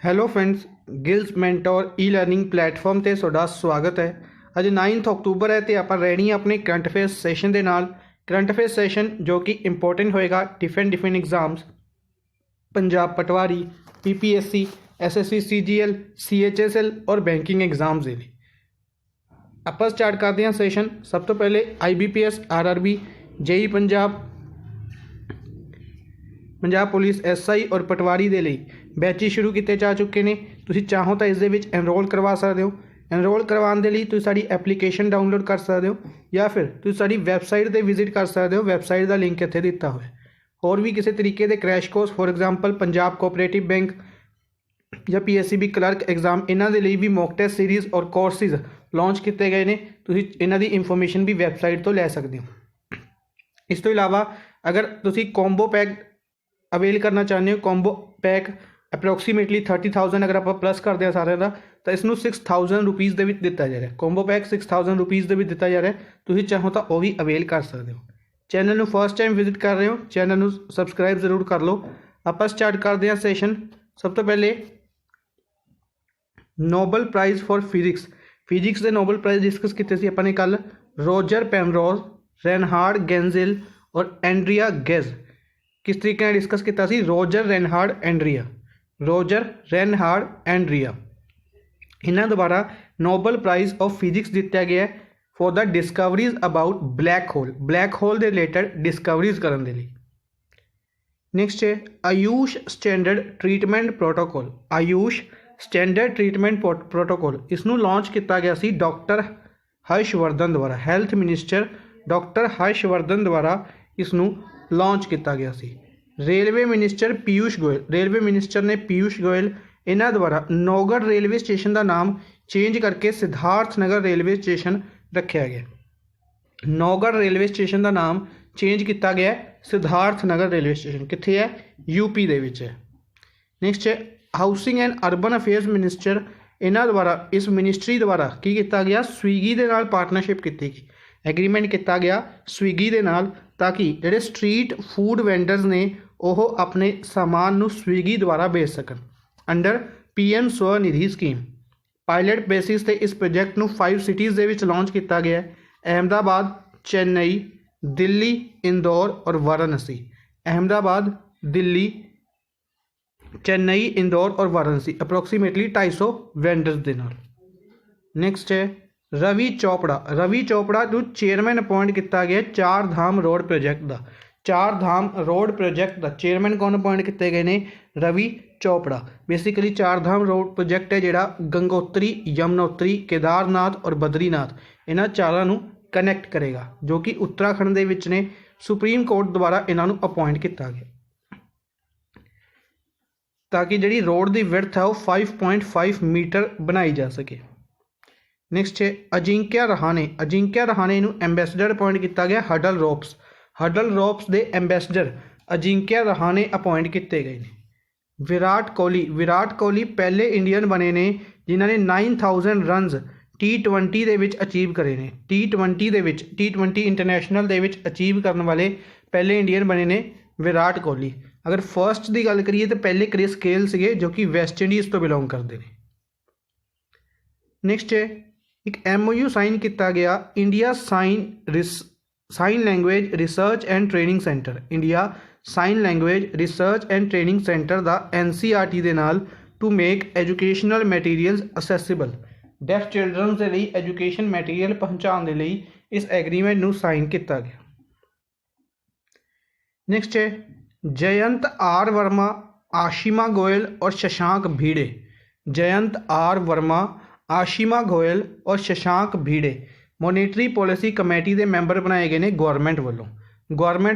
Hello friends, Giles mentor ਈ learning platform ਤੇ ਤੁਹਾਡਾ ਸਵਾਗਤ ਹੈ। ਅੱਜ 9 ਅਕਤੂਬਰ ਹੈ ਤੇ ਆਪਾਂ ਰੈਡੀ ਹਾਂ ਆਪਣੇ ਕਰੰਟ ਅਫੇਅਰਸ ਸੈਸ਼ਨ ਦੇ ਨਾਲ। ਕਰੰਟ ਅਫੇਅਰਸ ਸੈਸ਼ਨ ਜੋ ਕਿ ਇੰਪੋਰਟੈਂਟ ਹੋਏਗਾ ਡਿਫਰੈਂਟ ਐਗਜ਼ਾਮਸ, ਪੰਜਾਬ ਪਟਵਾਰੀ, ਪੀਪੀਐਸਸੀ, ਐਸਐਸਸੀ, ਸੀਜੀਐਲ, ਸੀਐਚਐਸਐਲ ਔਰ ਬੈਂਕਿੰਗ ਐਗਜ਼ਾਮਸ ਦੇ ਲਈ। ਆਪਾਂ ਸਟਾਰਟ ਕਰਦੇ ਹਾਂ ਸੈਸ਼ਨ। ਸਭ ਤੋਂ ਪਹਿਲੇ ਆਈਬੀਪੀਐਸ, ਆਰਆਰਬੀ, ਜੇਈ ਪੰਜਾਬ पुलिस, SI और पटवारी के लिए बैच शुरू किए जा चुके हैं। तुसीं चाहो तो इस दे विच एनरोल करवा सकते हो। एनरोल करवाने के लिए तुसीं साडी एप्लीकेशन डाउनलोड कर सकते हो या फिर तुसीं साडी वैबसाइट पर विजिट कर सकते हो। वैबसाइट का लिंक इत्थे दिता हुआ है। होर भी किसी तरीके के crash course, for example Punjab cooperative bank या PSCB क्लर्क एग्जाम, इन्हां दे लई भी मॉक टेस्ट सीरीज़ और कोर्सिज लॉन्च किए गए हैं। तुसीं इन्हां दी इंफॉर्मेशन भी वैबसाइट तो लै सकते हो। इस तो इलावा अगर तुसीं कॉम्बो पैक अवेल करना चाहते हो, कॉम्बो पैक अप्रोक्सीमेटली 30,000 अगर आप प्लस करते हैं सारे का, तो इसनों 6,000 रुपीज़ के दिता जा रहा है। कॉम्बो पैक 6,000 रुपीज़ के दिता जा रहा है। तुसीं चाहो तो वह भी अवेल कर सकते हो। चैनल में फर्स्ट टाइम विजिट कर रहे हो, चैनल में सबसक्राइब जरूर कर लो। आप स्टार्ट करते हैं सैशन। सब तो पहले नोबल प्राइज़ फॉर फिजिक्स के नोबल प्राइज़ डिस्कस किए थे अपने कल। रोजर पेनरोज, रेनहार्ड गेंजिल और एंड्रिया गेज किस तरीके डिस्कस किया सी। रोजर रेनहार्ड एंड्रिया इन्होंने दोबारा नोबल प्राइज़ ऑफ फिजिक्स दिता गया है for the discoveries about black hole के रिलेटेड डिस्कवरीज करने के लिए। नैक्सट है आयुष स्टैंडर्ड ट्रीटमेंट प्रोटोकॉल इसनों लॉन्च किया गया सी डॉक्टर हर्षवर्धन द्वारा। हैल्थ मिनिस्टर डॉक्टर हर्षवर्धन द्वारा इसनों लॉन्च किया गया सी। रेलवे मिनिस्टर ने पीयूष गोयल इन्हां द्वारा नौगढ़ रेलवे स्टेशन का नाम चेंज करके सिद्धार्थ नगर रेलवे स्टेशन रखा गया। नौगढ़ रेलवे स्टेशन का नाम चेंज किया गया सिद्धार्थ नगर रेलवे स्टेशन कित्थे है, यूपी दे विच है। नैक्सट है housing and urban affairs minister इन्हां द्वारा इस मिनिस्ट्री द्वारा की किया गया स्विगी के नाल पार्टनरशिप की गई, एग्रीमेंट किया गया स्विगी के नाल, ताकि जोड़े स्ट्रीट फूड वेंडर्स ने वह अपने सामान नू स्विगी द्वारा बेच सकन under PM Svanidhi scheme. Pilot basis से इस प्रोजैक्ट नू 5 सिटीज़ दे विच लॉन्च किया गया है। अहमदाबाद, चेन्नई, दिल्ली, इंदौर और वाराणसी। अहमदाबाद, दिल्ली, चेन्नई, इंदौर और वाराणसी अप्रोक्सीमेटली 250 वेंडर्स के नाल। नैक्सट है रवि चोपड़ा को चेयरमैन अपॉइंट किया गया चार धाम रोड प्रोजैक्ट का। चेयरमैन कौन अपॉइंट किए गए हैं, रवि चोपड़ा। बेसिकली चार धाम रोड प्रोजैक्ट है जोड़ा गंगोत्री, यमुनोत्री, केदारनाथ और बद्रीनाथ इन्हों चारों को कनैक्ट करेगा, जो कि उत्तराखंड के विच ने। सुप्रीम कोर्ट द्वारा इन्हों अपॉइंट किया गया ताकि जी रोड की विड्थ है वह 5.5 मीटर बनाई जा सके। नैक्सट है अजिंक्य रहाणे नू एंबेसडर अपॉइंट किया गया हडल रोप्स के एंबेसडर अजिंक्य रहाणे अपॉइंट किए गए हैं। विराट कोहली पहले इंडियन बने ने जिन्होंने 9,000 रनस T20 के अचीव करे ने। T20 इंटरनेशनल के अचीव करने वाले पहले इंडियन बने ने विराट कोहली। अगर फर्स्ट की गल करिए तो पहले क्रिस गेल से जो कि वैस्ट इंडीज़ तो बिलोंग करते हैं। नैक्सट है एक MOU साइन किया गया India sign language research and training centre. India sign language research and training centre का NCERT के नाल to make educational materials accessible. Deaf children के लिए एजुकेशन मैटीरियल पहुँचाने के लिए इस एग्रीमेंट नू साइन किया गया। नैक्सट है जयंत R वर्मा, आशिमा गोयल और शशांक भिड़े। जयंत R वर्मा, आशिमा गोयल और शशांक भिड़े मोनेटरी पॉलिसी कमेटी के मैंबर बनाए गए हैं गौरमेंट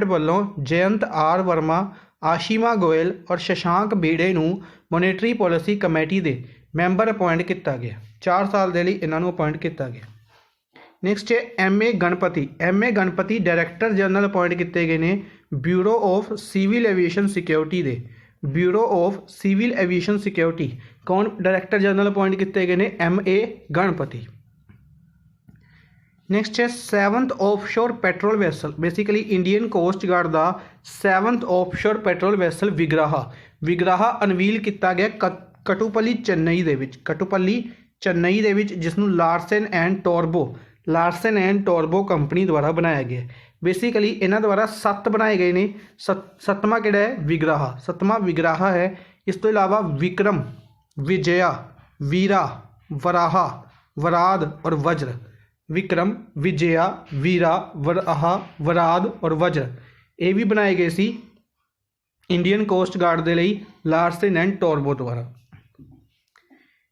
वालों। जयंत R वर्मा, आशिमा गोयल और शशांक भिड़े नू मोनेटरी पॉलिसी कमेटी के मैंबर अपॉइंट किया गया। 4 साल के लिए इन्हों अपॉइंट किया गया। नैक्सट है MA Ganapathi director general appoint किए गए हैं bureau of civil aviation security के। Bureau of civil aviation security कौन डायरैक्टर जनरल अपॉइंट किए गए हैं, MA गणपति। नैक्सट है 7th offshore patrol vessel. Basically Indian coast guard का 7th offshore patrol vessel Vigraha unveil किया गया ਕਟੂਪੱਲੀ ਚੇਨਈ ਦੇ ਵਿੱਚ, ਕਟੂਪੱਲੀ ਚੇਨਈ ਦੇ ਵਿੱਚ, ਜਿਸ ਨੂੰ ਲਾਰਸਨ ਐਂਡ ਟੋਰਬੋ ਕੰਪਨੀ ਦੁਆਰਾ ਬਣਾਇਆ ਗਿਆ। ਬੇਸਿਕਲੀ ਇਹਨਾਂ ਦੁਆਰਾ 7 ਬਣਾਏ ਗਏ ਨੇ। ਸੱਤਵਾਂ ਕਿਹੜਾ ਹੈ? ਵਿਗਰਾਹਾ। ਸੱਤਵਾਂ ਵਿਗਰਾਹਾ ਹੈ। ਇਸ ਤੋਂ ਇਲਾਵਾ ਵਿਕਰਮ, ਵਿਜया, वीरा, वराहा, वराद और वज्र। विक्रम, विजया, वीरा, वराहा, वराद और वज्र ये भी बनाए गए सी इंडियन कोस्ट गार्ड के लिए लार्सन एंड टोरबो द्वारा।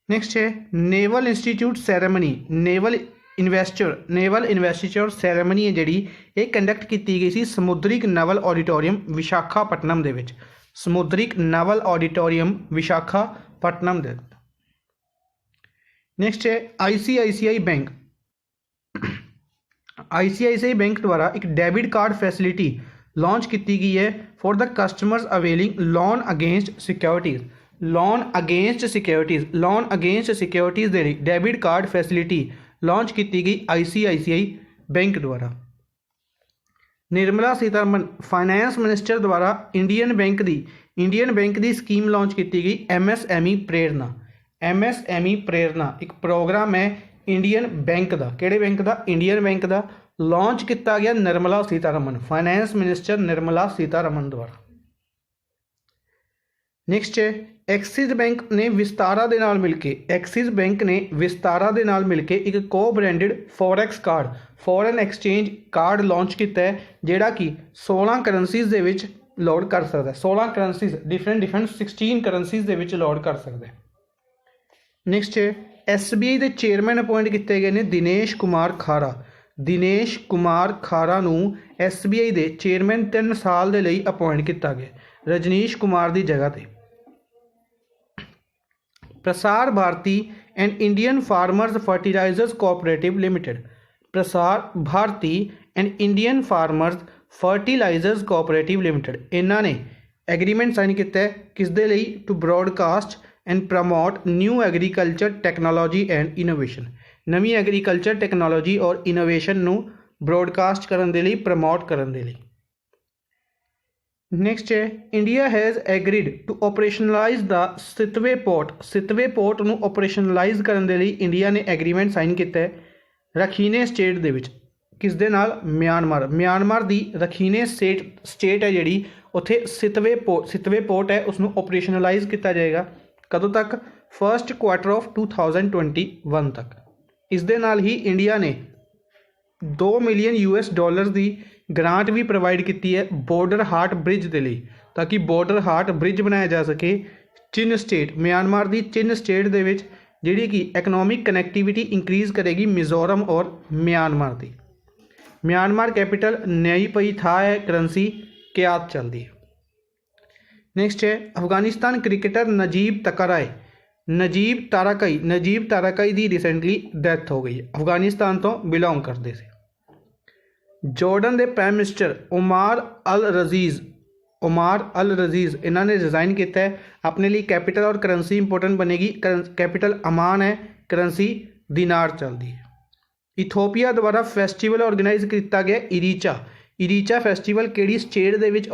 नेक्स्ट है naval institute ceremony. Naval investiture ceremony है जिहड़ी ये कंडक्ट की गई सी समुद्रिक नवल ऑडिटोरीयम विशाखापट्टनम दे विच। समुद्रिक नवल ऑडिटोरीयम विशाखापट्टनम दे। नेक्स्ट है ICICI बैंक। ICICI बैंक द्वारा एक डेबिट कार्ड फैसिलिटी लॉन्च की गई है for the customers availing loan against securities. Loan against securities दे डेबिट कार्ड फैसिलिटी लॉन्च की गई ICICI बैंक द्वारा। निर्मला सीतारमन फाइनेंस मिनिस्टर द्वारा इंडियन बैंक की स्कीम लॉन्च की गई MSME प्रेरणा। MSME प्रेरणा एक प्रोग्राम है इंडियन बैंक का। किहड़े बैंक का? इंडियन बैंक का। लॉन्च किया गया निर्मला सीतारमन, फाइनेंस मिनिस्टर निर्मला सीतारमन द्वारा। नेक्स्ट है एक्सिस बैंक ने विस्तारा दे नाल मिलके एक को branded forex card, foreign exchange card launch किया है, जिहड़ा कि 16 करंसीज़ दे विच लोड कर सकता है। 16 करंसीज़ डिफरेंट 16 करंसीज़ दे विच लोड कर सकता है। नेक्स्ट है SBI के चेयरमैन अपॉइंट किए गए हैं दिनेश कुमार खारा। दिनेश कुमार खारा नूं SBI के चेयरमैन 3 साल के लिए अपॉइंट किया गया रजनीश कुमार की जगह पर। Prasar Bharati and Indian Farmers Fertilisers Cooperative Limited. Prasar Bharati and Indian Farmers Fertilisers Cooperative Limited इन्हों ने एग्रीमेंट साइन किया है किस दे लिए? To broadcast and promote new agriculture technology and innovation. नवी एग्रीकल्चर टैक्नोलॉजी और इनोवेशन नू ब्रॉडकास्ट करने के लिए, प्रमोट करने के लिए। नेक्स्ट है India has agreed to operationalise the Sittwe port नू ऑपरेशनलाइज करने के लिए इंडिया ने एग्रीमेंट साइन किया है रखीने स्टेट दे विच। किस दे नाल? म्यांमार दी रखीने स्टेट है जिहड़ी उत्थे सितवे पोर्ट है उसनू ऑपरेशनलाइज किया जाएगा। कदों तक? फर्स्ट क्वार्टर ऑफ 2021 तक। इस दे नाल ही इंडिया ने $2 मिलियन की ग्रांट भी प्रोवाइड की है बॉर्डर हार्ट ब्रिज के लिए, ताकि बॉर्डर हार्ट ब्रिज बनाया जा सके चिन स्टेट, म्यांमार की चिन स्टेट दे विच, जिहड़ी कि इकनॉमिक कनैक्टिविटी इंक्रीज़ करेगी मिजोरम और म्यांमार की। म्यांमार कैपिटल नई पई था है करंसी क्यात चलती है। नेक्स्ट है अफगानिस्तान क्रिकेटर नजीब ताराकई की रिसेंटली डेथ हो गई है। अफगानिस्तान तो बिलोंग करते थे। जॉर्डन के प्राइम मिनिस्टर ओमार अल रजीज़ इन्होंने रिजाइन किया है। अपने लिए कैपिटल और करंसी इंपोर्टेंट बनेगी। कैपिटल अमान है, करंसी दिनार चलती है। इथोपिया द्वारा फेस्टिवल ऑर्गेनाइज किया गया इरीचा फेस्टिवल किहड़ी स्टेट दे विच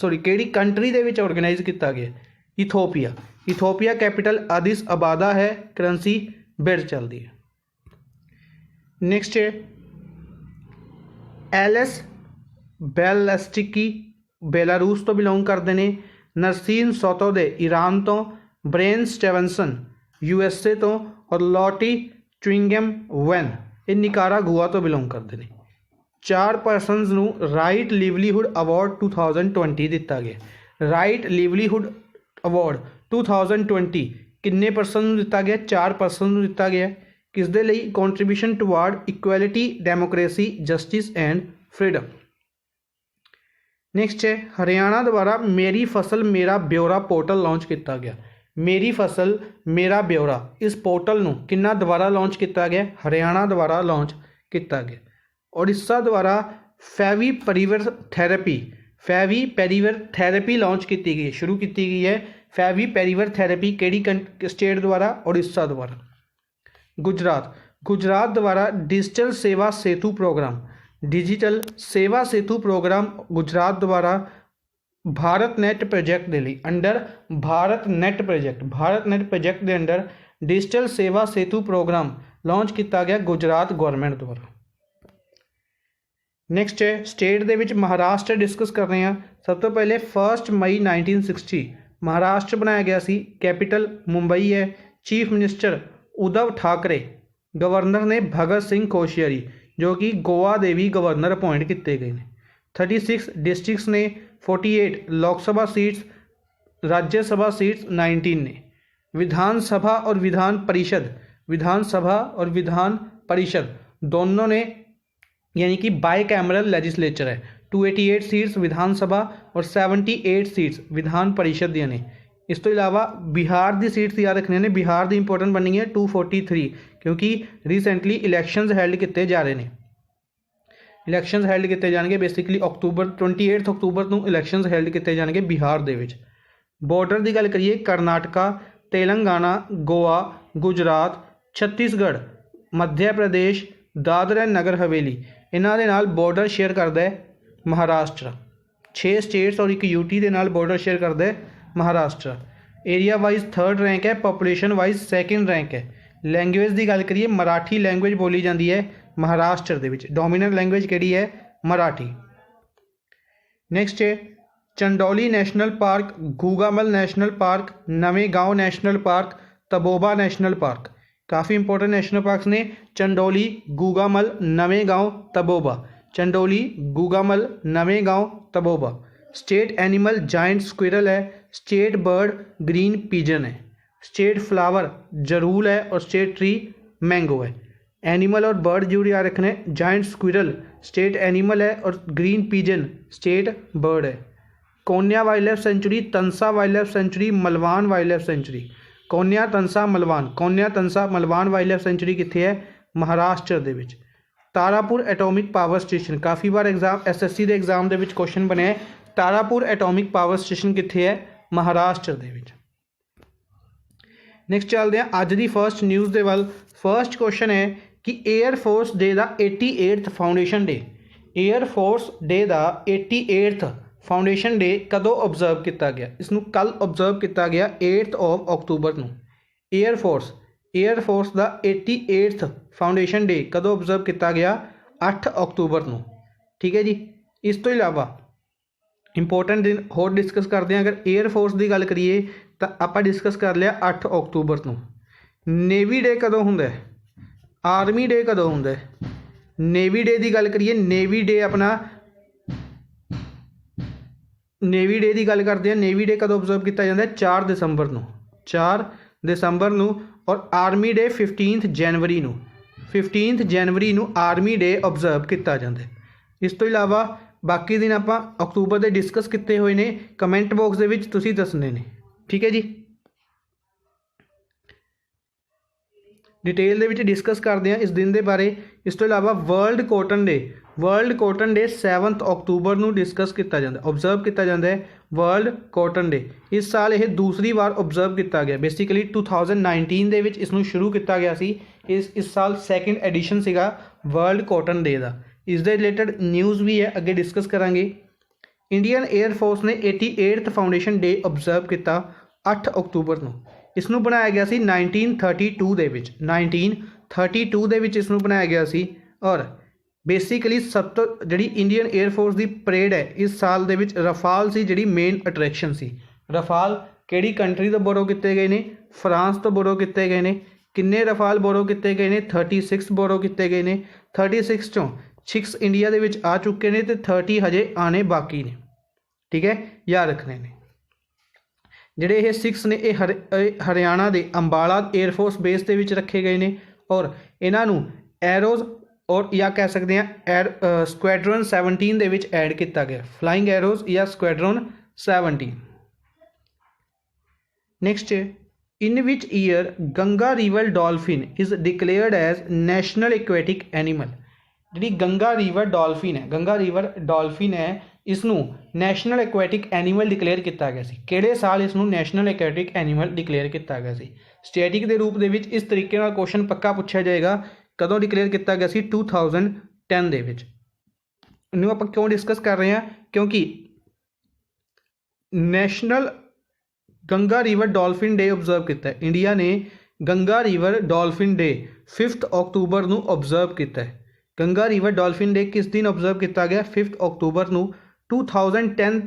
किहड़ी कंट्री दे विच ऑर्गेनाइज किया गया? इथोपिया कैपिटल अदिस अबादा है, करंसी बिर चलती है। नेक्स्ट है एलिस बेलस्टिकी बेलारूस तो बिलोंग करते हैं। नरसीन सोतोदे ईरान तो, ब्रेन स्टेवनसन USA तो और लॉटी ट्विंगम वैन ये निकारागुआ तो बिलोंग करते हैं। 4 पर्सनस नू राइट लिवलीहुड अवार्ड 2020 दिता गया। राइट लिवलीहुड अवार्ड 2020 किन्ने परसन नू दिता गया? 4 परसन नू दिता गया। किस दे लई? Contribution toward equality, democracy, justice and freedom. Next है हरियाणा द्वारा मेरी फसल मेरा ब्यौरा पोर्टल लॉन्च किया गया। मेरी फसल मेरा ब्यौरा इस पोर्टल नू किन्ना द्वारा लॉन्च किया गया? हरियाणा द्वारा लॉन्च किया गया। उड़ीसा द्वारा फैवीपेरिवर थेरेपी लॉन्च की गई, शुरू की गई है। फैवीपेरिवर थेरेपी केड़ी स्टेट द्वारा? उड़ीसा द्वारा। गुजरात द्वारा डिजिटल सेवा सेतु प्रोग्राम गुजरात द्वारा भारत नैट प्रोजैक्ट के लिए अंडर भारत नैट प्रोजैक्ट के अंडर डिजिटल सेवा सेतु प्रोग्राम लॉन्च किया गया गुजरात गवर्नमेंट द्वारा। नैक्सट है स्टेट के विच महाराष्ट्र डिस्कस कर रहे हैं। सब तो पहले 1 मई 1960 महाराष्ट्र बनाया गया सी, कैपिटल मुंबई है, chief minister Uddhav Thackeray, governor ने भगत सिंह कोश्यारी जो कि गोवा दे भी गवर्नर अपॉइंट किए गए हैं। 36 डिस्ट्रिक्ट्स ने, 48 लोक सभा सीट्स, राज्यसभा सीट्स 19 ने। विधानसभा और विधान परिषद दोनों ने यानी कि बाई कैमरल लेजिस्लेचर है। 288 सीट्स विधानसभा और 78 सीट्स विधान परिषद दी ने। इस तो इलावा बिहार की सीट्स याद रखनी ने, बिहार की इंपोर्टेंट बननी है 243 क्योंकि रिसेंटली इलैक्शंस हैल्ड किए जा रहे हैं। इलैक्शंस हैल्ड किए जाएंगे बेसिकली 28 अक्तूबर को इलैक्शंस हैल्ड किए जाएंगे बिहार दे विच। बॉर्डर की गल करिए कर्नाटका, तेलंगाना, गोवा, गुजरात, छत्तीसगढ़, मध्य प्रदेश, दादरा एंड नगर हवेली इन्हां दे नाल बॉर्डर शेयर करता है महाराष्ट्र। 6 स्टेट्स और एक यूटी के नाल बॉर्डर शेयर करता है Maharashtra. Area wise 3rd rank है, पॉपूलेशन वाइज 2nd रैंक है। लैंग्वेज की गल करिए मराठी लैंग्वेज बोली जाती है महाराष्ट्र दे विच। डोमीनेंट लैंग्वेज किहड़ी है? मराठी। नैक्सट है Chandoli National Park, Gugamal National Park, Navegaon National Park, Tadoba National Park. काफ़ी इंपॉर्टेंट नेशनल पार्क्स ने चंडोली, गूगामल, नवे गाँव, तबोबा। चंडोली, गूगामल, नवे गाँव, तबोबा। स्टेट एनिमल जाइंट स्क्विरल है, स्टेट बर्ड ग्रीन पिजन है, स्टेट फ्लावर जरूल है और स्टेट ट्री मैंगो है। एनिमल और बर्ड जरूर याद रखने, जाइंट स्क्विरल स्टेट एनिमल है और ग्रीन पिजन स्टेट बर्ड है। Koyna Wild Life Sanctuary, Tansa Wild Life Sanctuary, Malvan Wild Life Sanctuary. Koyna Tansa Malvan Wild Life Sanctuary कित्थे है? महाराष्ट्र दे विच। तारापुर एटॉमिक पावर स्टेशन काफ़ी बार एग्जाम SSC के एग्जाम के क्वेश्चन बने। तारापुर एटॉमिक पावर स्टेशन कित्थे है? महाराष्ट्र दे विच। नैक्सट चलते हैं अज की फर्स्ट न्यूज़ के वल। फर्स्ट क्वेश्चन है कि एयरफोर्स डे का 88th foundation day, air force day का 88th फाउंडेशन डे कदों ऑबजर्व किया गया? इसनों कल ऑबजर्व किया गया 8 अक्तूबर को। एयरफोर्स का 88th फाउंडेशन डे कदों ऑबजर्व किया गया? 8 अक्तूबर को। ठीक है जी। इस तो इलावा इंपोर्टेंट दिन होर डिस्कस करते हैं। अगर एयरफोर्स की गल करिए तो आप डिस्कस कर लिया 8 अक्तूबर को। नेवी डे कदों होंदा है? आर्मी डे कदों होंदा है? नेवी डे की गल करिए, नेवी डे अपना नेवी डे की गल करते हैं। नेवी डे कदों ऑबजर्व किया जाता है? 4 दिसंबर को। 4 दिसंबर को। और आर्मी डे 15 जनवरी को। 15 जनवरी को आर्मी डे ऑबजर्व किया जाता है। इस तो इलावा बाकी दिन आप अक्तूबर के डिस्कस किए हुए हैं, कमेंट बॉक्स के विच तुसीं दसने ने। ठीक है जी। डिटेल के डिस्कस करते हैं इस दिन के बारे। इस तो इलावा वर्ल्ड कॉटन डे 7 अक्तूबर को डिस्कस किया जाता है, ऑबजर्व किया जाता है वर्ल्ड कॉटन डे। इस साल यह दूसरी बार ऑबजर्व किया गया। बेसिकली 2019 के विच इसनूं शुरू किया गया सी। इस साल 2nd एडिशन सीगा वर्ल्ड कॉटन डे का। इसके रिलेटेड न्यूज़ भी है, अगे डिस्कस करांगे। इंडियन एयरफोर्स ने 88th फाउंडेशन डे ऑबजर्व किया 8 अक्तूबर को। इसनूं बनाया गया सी 1932 दे विच। 1932 दे विच इसनूं बनाया गया सी। और बेसिकली सब तो जी इंडियन एयरफोर्स की परेड है इस साल दे विच रफाल सी जी मेन अट्रैक्शन सी। रफाल किहड़ी कंट्री तो बोरो किए गए हैं? फ्रांस तो बोरो किए गए हैं। किन्ने रफाल बोरो किए गए हैं? 36 बोरो किए गए हैं। 36 चों 6 इंडिया के विच आ चुके हैं तो 30 हजे आने बाकी ने। ठीक है, याद रखने ने। जिहड़े ये 6 ने हरियाणा के अंबाला एयरफोर्स बेस के विच रखे गए हैं और इन्हों एरोज और या कह सकते हैं स्क्वाड्रन 17 के विच ऐड किया गया। फ्लाइंग एरोज या squadron 17। Next in which year Ganga river dolphin is declared as national aquatic animal. जी गंगा रिवर डॉल्फिन है इसनूं नैशनल एक्वेटिक एनीमल डिक्लेयर किया गया सी। किहड़े साल इसनूं नैशनल एक्वेटिक एनीमल डिक्लेयर किया गया सी? स्टैटिक के रूप में इस तरीके नाल क्वेश्चन पक्का पूछा जाएगा। कदों डिक्लेयर किया गया सी? 2010 दे विच। इन्हूं आपां क्यों डिस्कस कर रहे हैं? क्योंकि national Ganga river dolphin day observe ਕੀਤਾ ਹੈ। ਇੰਡੀਆ ਨੇ ਗੰਗਾ ਰਿਵਰ ਡੋਲਫਿਨ ਡੇ 5 ਅਕਤੂਬਰ ਨੂੰ ਆਬਜ਼ਰਵ ਕੀਤਾ ਹੈ। ਗੰਗਾ ਰਿਵਰ ਡੋਲਫਿਨ ਡੇ ਕਿਸ ਦਿਨ ਆਬਜ਼ਰਵ ਕੀਤਾ ਗਿਆ? 5 ਅਕਤੂਬਰ ਨੂੰ 2010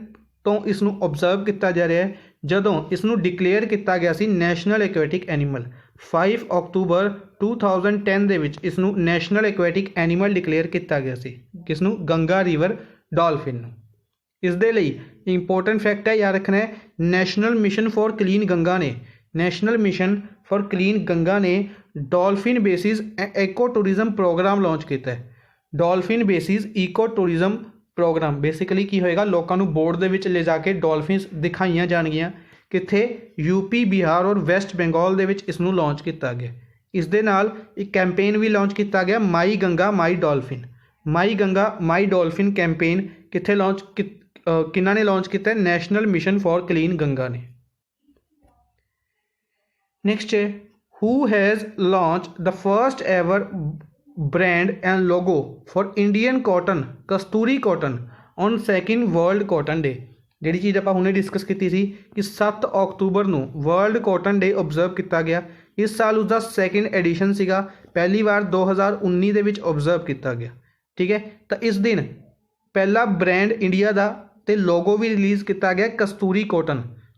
ਤੋਂ ਇਸ ਨੂੰ ਆਬਜ਼ਰਵ ਕੀਤਾ ਜਾ ਰਿਹਾ ਹੈ, ਜਦੋਂ ਇਸ ਨੂੰ ਡਿਕਲੇਅਰ ਕੀਤਾ ਗਿਆ ਸੀ ਨੈਸ਼ਨਲ ਐਕੁਐਟਿਕ ਐਨੀਮਲ। 5 ਅਕਤੂਬਰ 2010 ਦੇ ਵਿੱਚ ਇਸ ਨੂੰ ਨੈਸ਼ਨਲ ਐਕੁਐਟਿਕ ਐਨੀਮਲ ਡਿਕਲੇਅਰ ਕੀਤਾ ਗਿਆ ਸੀ, ਕਿਸ ਨੂੰ? ਗੰਗਾ ਰਿਵਰ ਡੋਲਫਿਨ ਨੂੰ। ਇਸ ਦੇ ਲਈ ਇੰਪੋਰਟੈਂਟ ਫੈਕਟ ਹੈ ਯਾਦ ਰੱਖਣਾ ਹੈ, National Mission for Clean Ganga ਨੇ dolphin basis eco tourism programme launch ਕੀਤਾ ਹੈ। Dolphin basis eco tourism programme basically ਕੀ ਹੋਏਗਾ, ਲੋਕਾਂ ਨੂੰ ਬੋਟ ਦੇ ਵਿੱਚ ਲੈ ਜਾ ਕੇ ਡੋਲਫਿਨਸ ਦਿਖਾਈਆਂ ਜਾਣਗੀਆਂ। ਕਿੱਥੇ? ਯੂਪੀ, ਬਿਹਾਰ ਔਰ ਵੈਸਟ ਬੰਗਾਲ ਦੇ ਵਿੱਚ ਇਸ ਨੂੰ ਲਾਂਚ ਕੀਤਾ ਗਿਆ। ਇਸ ਦੇ ਨਾਲ ਇੱਕ ਕੈਂਪੇਨ ਵੀ ਲਾਂਚ ਕੀਤਾ ਗਿਆ, my Ganga my dolphin campaign. ਕਿੱਥੇ ਲਾਂਚ ਕਿਹਨਾਂ ਨੇ ਲਾਂਚ ਕੀਤਾ? National Mission for Clean Ganga ਨੇ। ਨੈਕਸਟ ਹੈ, who has launch the first ever brand and logo for Indian cotton Kasturi cotton on 2nd world cotton day. ਜਿਹੜੀ ਚੀਜ਼ ਆਪਾਂ ਹੁਣੇ ਡਿਸਕਸ ਕੀਤੀ ਸੀ ਕਿ 7 ਅਕਤੂਬਰ ਨੂੰ ਵਰਲਡ ਕਾਟਨ ਡੇ ਆਬਜ਼ਰਵ ਕੀਤਾ ਗਿਆ। ਇਸ ਸਾਲ ਉਸਦਾ 2nd ਐਡੀਸ਼ਨ ਸੀਗਾ, ਪਹਿਲੀ ਵਾਰ 2019 ਦੇ ਵਿੱਚ ਆਬਜ਼ਰਵ ਕੀਤਾ ਗਿਆ। ਠੀਕ ਹੈ, ਤਾਂ ਇਸ ਦਿਨ ਪਹਿਲਾ ਬ੍ਰਾਂਡ ਇੰਡੀਆ ਦਾ ਤੇ ਲੋਗੋ ਵੀ ਰਿਲੀਜ਼ ਕੀਤਾ ਗਿਆ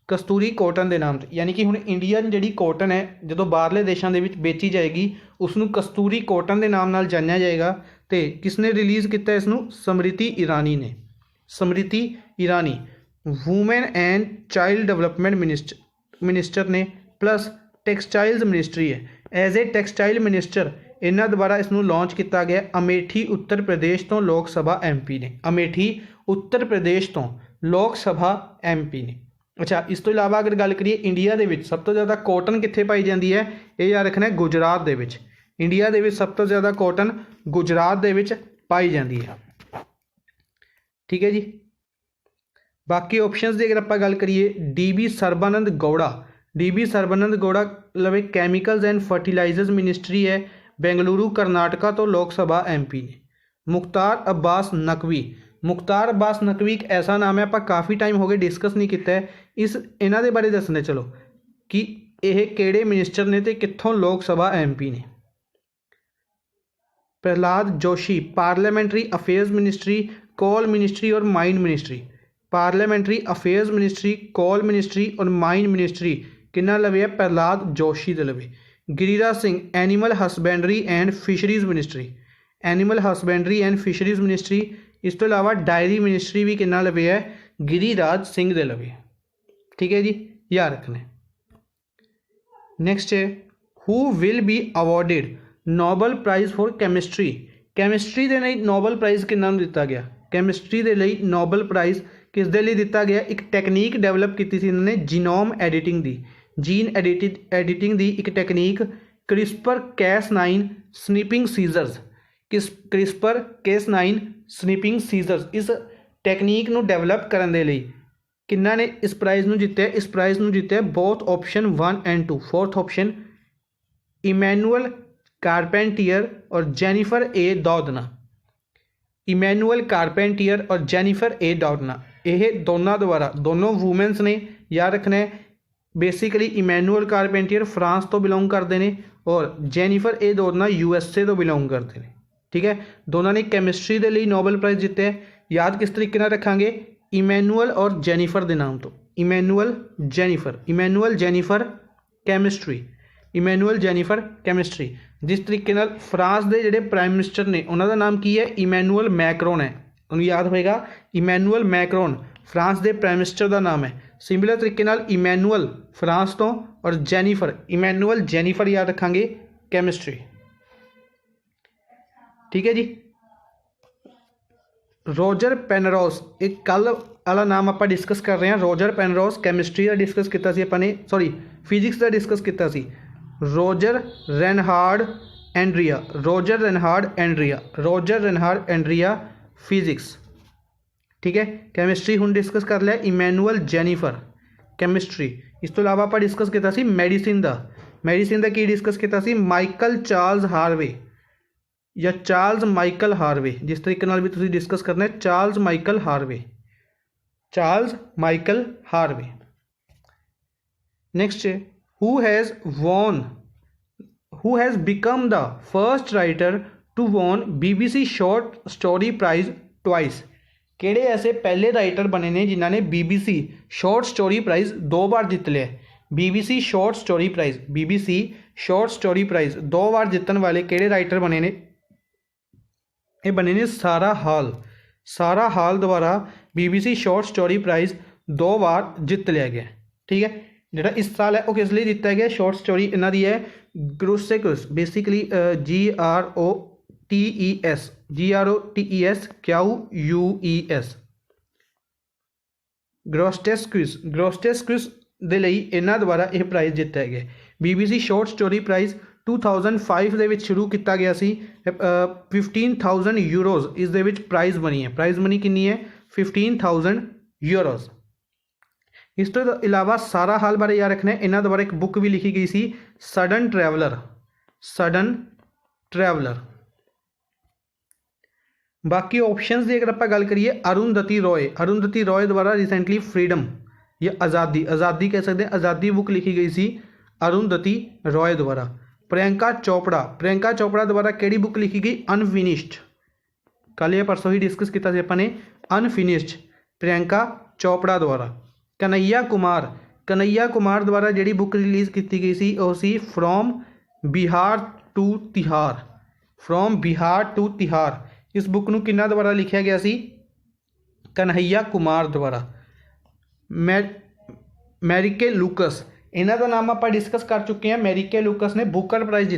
ਕਸਤੂਰੀ ਕਾਟਨ ਦੇ ਨਾਮ ਤੇ। ਯਾਨੀ ਕਿ ਹੁਣ ਇੰਡੀਅਨ ਜਿਹੜੀ ਕਾਟਨ ਹੈ ਜਦੋਂ ਬਾਹਰਲੇ ਦੇਸ਼ਾਂ ਦੇ ਵਿੱਚ ਵੇਚੀ ਜਾਏਗੀ ਉਸ ਨੂੰ ਕਸਤੂਰੀ ਕਾਟਨ ਦੇ ਨਾਮ ਨਾਲ ਜਾਣਿਆ ਜਾਏਗਾ। ਤੇ ਕਿਸ ਨੇ ਰਿਲੀਜ਼ ਕੀਤਾ ਇਸ ਨੂੰ? Smriti Irani woman and child development minister ਨੇ, ਪਲੱਸ ਟੈਕਸਟਾਈਲਜ਼ ਮਿਨਿਸਟਰੀ ਹੈ। ਐਜ਼ ਏ ਟੈਕਸਟਾਈਲ ਮਿਨਿਸਟਰ ਇਹਨਾਂ ਦੁਆਰਾ ਇਸ ਨੂੰ ਲਾਂਚ ਕੀਤਾ ਗਿਆ। ਅਮੇਠੀ ਉੱਤਰ ਪ੍ਰਦੇਸ਼ ਤੋਂ ਲੋਕ ਸਭਾ MP ਨੇ। ਅੱਛਾ, ਇਸ ਤੋਂ ਇਲਾਵਾ ਅਗਰ ਗੱਲ ਕਰੀਏ ਇੰਡੀਆ ਦੇ ਵਿੱਚ ਸਭ ਤੋਂ ਜ਼ਿਆਦਾ ਕਾਟਨ ਕਿੱਥੇ ਪਾਈ ਜਾਂਦੀ ਹੈ, ਇਹ ਯਾਦ ਰੱਖਣਾ ਹੈ ਗੁਜਰਾਤ ਦੇ ਵਿੱਚ। ਇੰਡੀਆ ਦੇ ਵਿੱਚ ਸਭ ਤੋਂ ਜ਼ਿਆਦਾ ਕਾਟਨ ਗੁਜਰਾਤ ਦੇ ਵਿੱਚ ਪਾਈ ਜਾਂਦੀ ਹੈ। ਠੀਕ ਹੈ ਜੀ। ਬਾਕੀ ਆਪਸ਼ਨਸ ਦੀ ਅਗਰ ਆਪਾਂ ਗੱਲ ਕਰੀਏ, DB ਸਰਬਾਨੰਦ ਗੌੜਾ ਲਵੇ ਕੈਮੀਕਲਸ ਐਂਡ ਫਰਟੀਲਾਈਜ਼ਰਸ ਮਿਨਿਸਟਰੀ ਹੈ, ਬੈਂਗਲੁਰੂ ਕਰਨਾਟਕਾ ਤੋਂ ਲੋਕ ਸਭਾ MP ਨੇ। ਮੁਖਤਾਰ ਅब्बास ਨਕਵੀ ਇੱਕ ਐਸਾ ਨਾਮ ਹੈ, ਆਪਾਂ ਕਾਫੀ ਟਾਈਮ ਹੋ ਗਏ ਡਿਸਕਸ ਨਹੀਂ ਕੀਤਾ ਹੈ। ਇਹਨਾਂ ਦੇ ਬਾਰੇ ਦੱਸਣੇ ਚਲੋ ਕਿ ਇਹ ਕਿਹੜੇ ਮਿਨਿਸਟਰ ਨੇ ਤੇ ਕਿੱਥੋਂ ਲੋਕ ਸਭਾ MP ਨੇ। Prahlad Joshi parliamentary affairs ministry, coal ministry और mine ministry. Parliamentary affairs ministry, coal ministry और माइन मिनिस्ट्री किन्ना लवे है? प्रहलाद जोशी दे लवे। Giriraj Singh animal husbandry and fisheries ministry. इस तो इलावा डायरी मिनिस्ट्री भी किन्ना लवे है? गिरिराज सिंह दे लवे। ठीक है जी, याद रखना। नेक्स्ट है, who will be awarded Nobel prize for chemistry ਦੇ ਲਈ ਨੋਬਲ ਪ੍ਰਾਈਜ਼ ਕਿਹਨਾਂ ਨੂੰ ਦਿੱਤਾ ਗਿਆ? ਕੈਮਿਸਟਰੀ ਦੇ ਲਈ ਨੋਬਲ ਪ੍ਰਾਈਜ਼ ਕਿਸ ਦੇ ਲਈ ਦਿੱਤਾ ਗਿਆ? ਇੱਕ ਟੈਕਨੀਕ ਡਿਵੈਲਪ ਕੀਤੀ ਸੀ ਇਹਨਾਂ ਨੇ ਜੀਨ ਐਡੀਟਿੰਗ ਦੀ ਇੱਕ ਟੈਕਨੀਕ, CRISPR-Cas9 ਸਨੀਪਿੰਗ ਸੀਜ਼ਰਸ। ਇਸ ਟੈਕਨੀਕ ਨੂੰ ਡਿਵੈਲਪ ਕਰਨ ਦੇ ਲਈ ਕਿਹਨਾਂ ਨੇ ਇਸ ਪ੍ਰਾਈਜ਼ ਨੂੰ ਜਿੱਤਿਆ? ਇਸ ਪ੍ਰਾਈਜ਼ ਨੂੰ ਜਿੱਤਿਆ both option 1 and 2। Fourth option Emmanuelle Charpentier और जेनिफर ए डॉडना। ਇਹ ਦੋਨਾਂ ਦੁਆਰਾ, ਦੋਨੋਂ ਵੂਮੈਨਸ ਨੇ, ਯਾਦ ਰੱਖਣਾ ਹੈ। ਬੇਸਿਕਲੀ ਇਮੈਨੂਅਲ ਕਾਰਪੈਂਟੀਅਰ ਫਰਾਂਸ ਤੋਂ ਬਿਲੋਂਗ ਕਰਦੇ ਨੇ ਔਰ ਜੈਨੀਫਰ ਏ ਡੋਡਨਾ USA ਤੋਂ ਬਿਲੋਂਗ ਕਰਦੇ ਨੇ। ਠੀਕ ਹੈ, ਦੋਨਾਂ ਨੇ ਕੈਮਿਸਟਰੀ ਦੇ ਲਈ ਨੋਬਲ ਪ੍ਰਾਈਜ਼ ਜਿੱਤਿਆ। ਯਾਦ ਕਿਸ ਤਰੀਕੇ ਨਾਲ ਰੱਖਾਂਗੇ? ਇਮੈਨੂਅਲ ਔਰ ਜੈਨੀਫਰ ਦੇ ਨਾਮ ਤੋਂ। Emmanuel Jennifer chemistry. ਜਿਸ ਤਰੀਕੇ ਨਾਲ ਫਰਾਂਸ ਦੇ ਜਿਹੜੇ ਪ੍ਰਾਈਮ ਮਿਨਿਸਟਰ ਨੇ ਉਹਨਾਂ ਦਾ ਨਾਮ ਕੀ ਹੈ? ਇਮੈਨੂਅਲ ਮੈਕਰੋਨ ਹੈ। ਉਹਨੂੰ ਯਾਦ ਹੋਏਗਾ, ਇਮੈਨੂਅਲ ਮੈਕਰੋਨ ਫਰਾਂਸ ਦੇ ਪ੍ਰਾਈਮ ਮਿਨਿਸਟਰ ਦਾ ਨਾਮ ਹੈ। ਸਿਮਿਲਰ ਤਰੀਕੇ ਨਾਲ ਇਮੈਨੂਅਲ ਫਰਾਂਸ ਤੋਂ ਔਰ ਜੈਨੀਫਰ ਯਾਦ ਰੱਖਾਂਗੇ ਕੈਮਿਸਟਰੀ। ਠੀਕ ਹੈ ਜੀ। ਰੋਜਰ ਪੈਨਰੋਸ, ਇੱਕ ਕੱਲ੍ਹ ਵਾਲਾ ਨਾਮ ਆਪਾਂ ਡਿਸਕਸ ਕਰ ਰਹੇ ਹਾਂ। ਰੋਜਰ ਪੈਨਰੋਸ ਕੈਮਿਸਟਰੀ ਦਾ ਡਿਸਕਸ ਕੀਤਾ ਸੀ ਆਪਾਂ ਨੇ, ਫਿਜ਼ਿਕਸ ਦਾ ਡਿਸਕਸ ਕੀਤਾ ਸੀ। Roger ਰੈਨਹਾਰਡ ਐਂਡਰੀਆ physics. ਠੀਕ ਹੈ, ਕੈਮਿਸਟਰੀ ਹੁਣ ਡਿਸਕਸ ਕਰ ਲਿਆ। Emmanuel Jennifer chemistry. ਇਸ ਤੋਂ ਇਲਾਵਾ ਆਪਾਂ ਡਿਸਕਸ ਕੀਤਾ ਸੀ ਮੈਡੀਸਿਨ ਦਾ ਕੀ ਡਿਸਕਸ ਕੀਤਾ ਸੀ? Charles Michael Harvey. ਜਿਸ ਤਰੀਕੇ ਨਾਲ ਵੀ ਤੁਸੀਂ ਡਿਸਕਸ ਕਰਨਾ ਹੈ, Charles Michael Harvey. Charles Michael Harvey. Next, who has become the first writer to won BBC short story prize twice. किहड़े ऐसे पहले राइटर बने ने जिन्होंने BBC शॉर्ट स्टोरी प्राइज 2 बार जित लिया। BBC शॉर्ट स्टोरी प्राइज 2 बार जितन वाले किहड़े राइटर बने ने? ये बने ने सारा हाल द्वारा BBC शॉर्ट स्टोरी प्राइज 2 बार जित लिया गया। ठीक है, जिहड़ा इस साल है वो किस लिए दिता गया? शॉर्ट स्टोरी इन्हां दी है ग्रोसेक्स, बेसिकली GROTES QUES ग्रोस्टेस्क्विस ਦੇ ਲਈ ਇਹਨਾਂ ਦੁਆਰਾ ਇਹ ਪ੍ਰਾਈਜ਼ ਜਿੱਤਿਆ ਗਿਆ। BBC ਸ਼ਾਰਟ ਸਟੋਰੀ ਪ੍ਰਾਈਜ਼ 2005 ਦੇ ਵਿੱਚ ਸ਼ੁਰੂ ਕੀਤਾ ਗਿਆ ਸੀ। 15,000 ਯੂਰੋਜ਼ ਇਸ ਦੇ ਵਿੱਚ ਪ੍ਰਾਈਜ਼ ਮਨੀ ਹੈ। ਪ੍ਰਾਈਜ਼ ਮਨੀ ਕਿੰਨੀ ਹੈ? 15,000 ਯੂਰੋਜ਼। ਇਸ ਤੋਂ ਇਲਾਵਾ ਸਾਰਾ ਹਾਲ ਬਾਰੇ ਯਾਦ ਰੱਖਣਾ, ਇਹਨਾਂ ਦੁਆਰਾ ਇੱਕ ਬੁੱਕ ਵੀ ਲਿਖੀ ਗਈ ਸੀ, ਸਡਨ ਟਰੈਵਲਰ। बाकी ऑप्शंस की अगर आप गल करिए, अरुंधति रॉय द्वारा रिसेंटली फ्रीडम या आज़ादी कह सकते हैं, आज़ादी बुक लिखी गई सी अरुंधति रॉय द्वारा। प्रियंका चोपड़ा द्वारा केड़ी बुक लिखी गई? अनफिनिश्ड। कल या परसों ही डिस्कस किया सी अपने अनफिनिश्ड, प्रियंका चोपड़ा द्वारा। कन्हैया कुमार द्वारा जी बुक रिलीज़ की गई सी वो सी फ्रॉम बिहार टू तिहार। इस बुक नूं किन्ना द्वारा लिखा गया सी? कन्हैया कुमार द्वारा। मैरिके लूकस, इन्हां दा नाम आप डिस्कस कर चुके हैं। मैरिके लूकस ने बुकर प्राइज़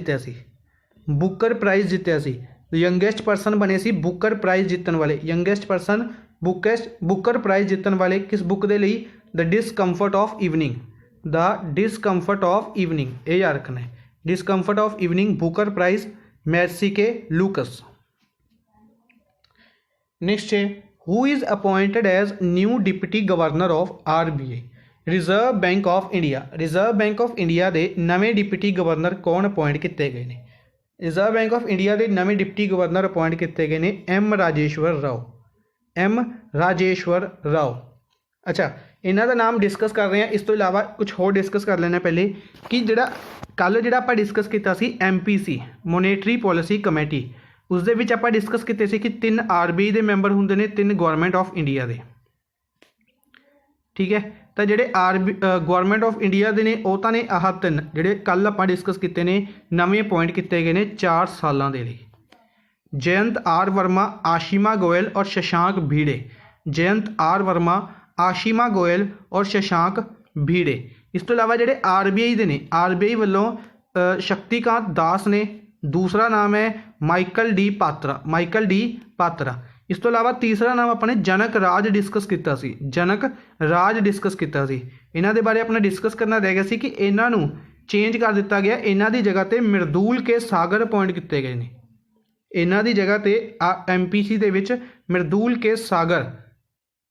जितया सी। यंगेस्ट पर्सन बने सी बुकर प्राइज़ जितन वाले। बुकर प्राइज़ जितन वाले किस बुक दे लई? The discomfort of evening. ये याद रखना है, discomfort of evening, Booker prize, Marieke Lucas. Next है, who is appointed as new deputy governor of RBI, Reserve Bank of India के नवे डिप्टी गवर्नर कौन अपॉइंट किए गए हैं? रिजर्व बैंक ऑफ इंडिया के नवे डिप्टी गवर्नर अपॉइंट किए गए हैं M राजेश्वर राव। अच्छा, इन्हों का नाम डिस्कस कर रहे हैं। इस तो इलावा कुछ होर डिस्कस कर लेना पहले कि जिहड़ा कल जिहड़ा आपां डिस्कस किया सी MPC मोनेटरी पॉलिसी कमेटी, उस दे विच आपां डिस्कस किए सी कि 3 RBI के मैंबर होंदे ने, 3 गवर्नमेंट ऑफ इंडिया के। ठीक है, तो जिहड़े गवर्नमेंट ऑफ इंडिया के ने वो तो ने आह 3 जिहड़े कल आपां डिस्कस किए ने नवे अपॉइंट किए गए ने 4 सालों के लिए। जयंत R वर्मा, आशिमा गोयल और शशांक भिड़े। और शशांक भिड़े। इस तो इलावा जिहड़े RBI के ने, RBI वालों शक्तिकांत दास ने, दूसरा नाम है माइकल डी पात्रा। इस तो इलावा तीसरा नाम अपने जनक राज डिस्कस किया सी। इन्हां दे बारे अपने डिस्कस करना रह गया सी कि इन्हां नूं चेंज कर दिता गया। इन्हां दी जगह ते मृदुल के सागर अपॉइंट किए गए हैं। इन्हां दी जगह ते MPC दे विच मृदुल के सागर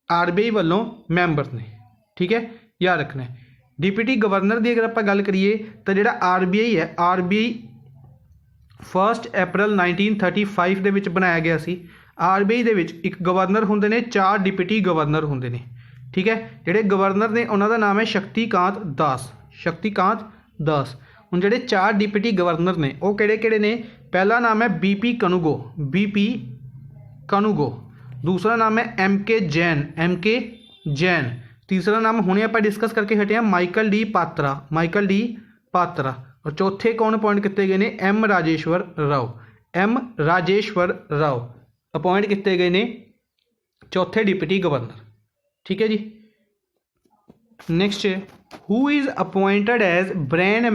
RBI वालों मैंबर ने। ठीक है, याद रखना है। डिप्टी गवर्नर की अगर आप गल करिए तो जिहड़ा RBI है, RBI 1 अप्रैल 1935 दे विच बनाया गया सी। RBI दे विच एक गवर्नर होंदे ने, 4 डिप्टी गवर्नर होंदे ने। ठीक है, जिहड़े गवर्नर ने उन्हां दा नाम है शक्तिकांत दास। हुण जिहड़े 4 डिप्टी गवर्नर ने वो किहड़े ने? पहला नाम है BP कनुगो। दूसरा नाम है MK जैन। तीसरा नाम हुणे आपां डिस्कस करके हटे हैं माइकल डी पात्रा। और चौथे कौन अपॉइंट किए गए हैं? M राजेश्वर राव अपॉइंट किए गए हैं चौथे डिप्टी गवर्नर। ठीक है जी। नेक्स्ट है, who is appointed as brand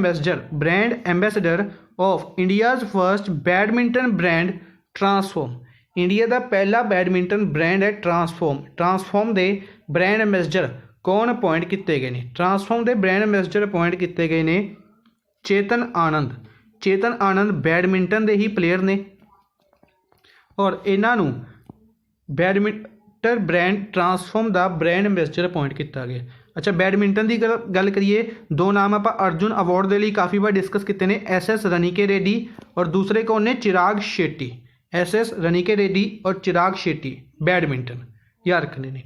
ambassador of India's first badminton brand transform. India का पहला बैडमिंटन ब्रांड है ट्रांसफॉर्म के ब्रांड एम्बेसडर कौन अपॉइंट किए गए हैं? ट्रांसफॉर्म के ब्रांड एम्बेसडर अपॉइंट किए गए हैं चेतन आनंद बैडमिंटन के ही प्लेयर ने। और इन्हों बैडमिंटन ब्रांड ट्रांसफॉर्म का ब्रांड एम्बेसडर अपॉइंट किया गया। अच्छा, बैडमिंटन की गल करिए, 2 नाम आप अर्जुन अवार्ड के लिए काफ़ी बार डिस्कस किए हैं, SS रनिके रेड्डी और दूसरे कौन ने? चिराग शेट्टी। SS रनिके रेड्डी और चिराग शेट्टी बैडमिंटन याद रखने ने।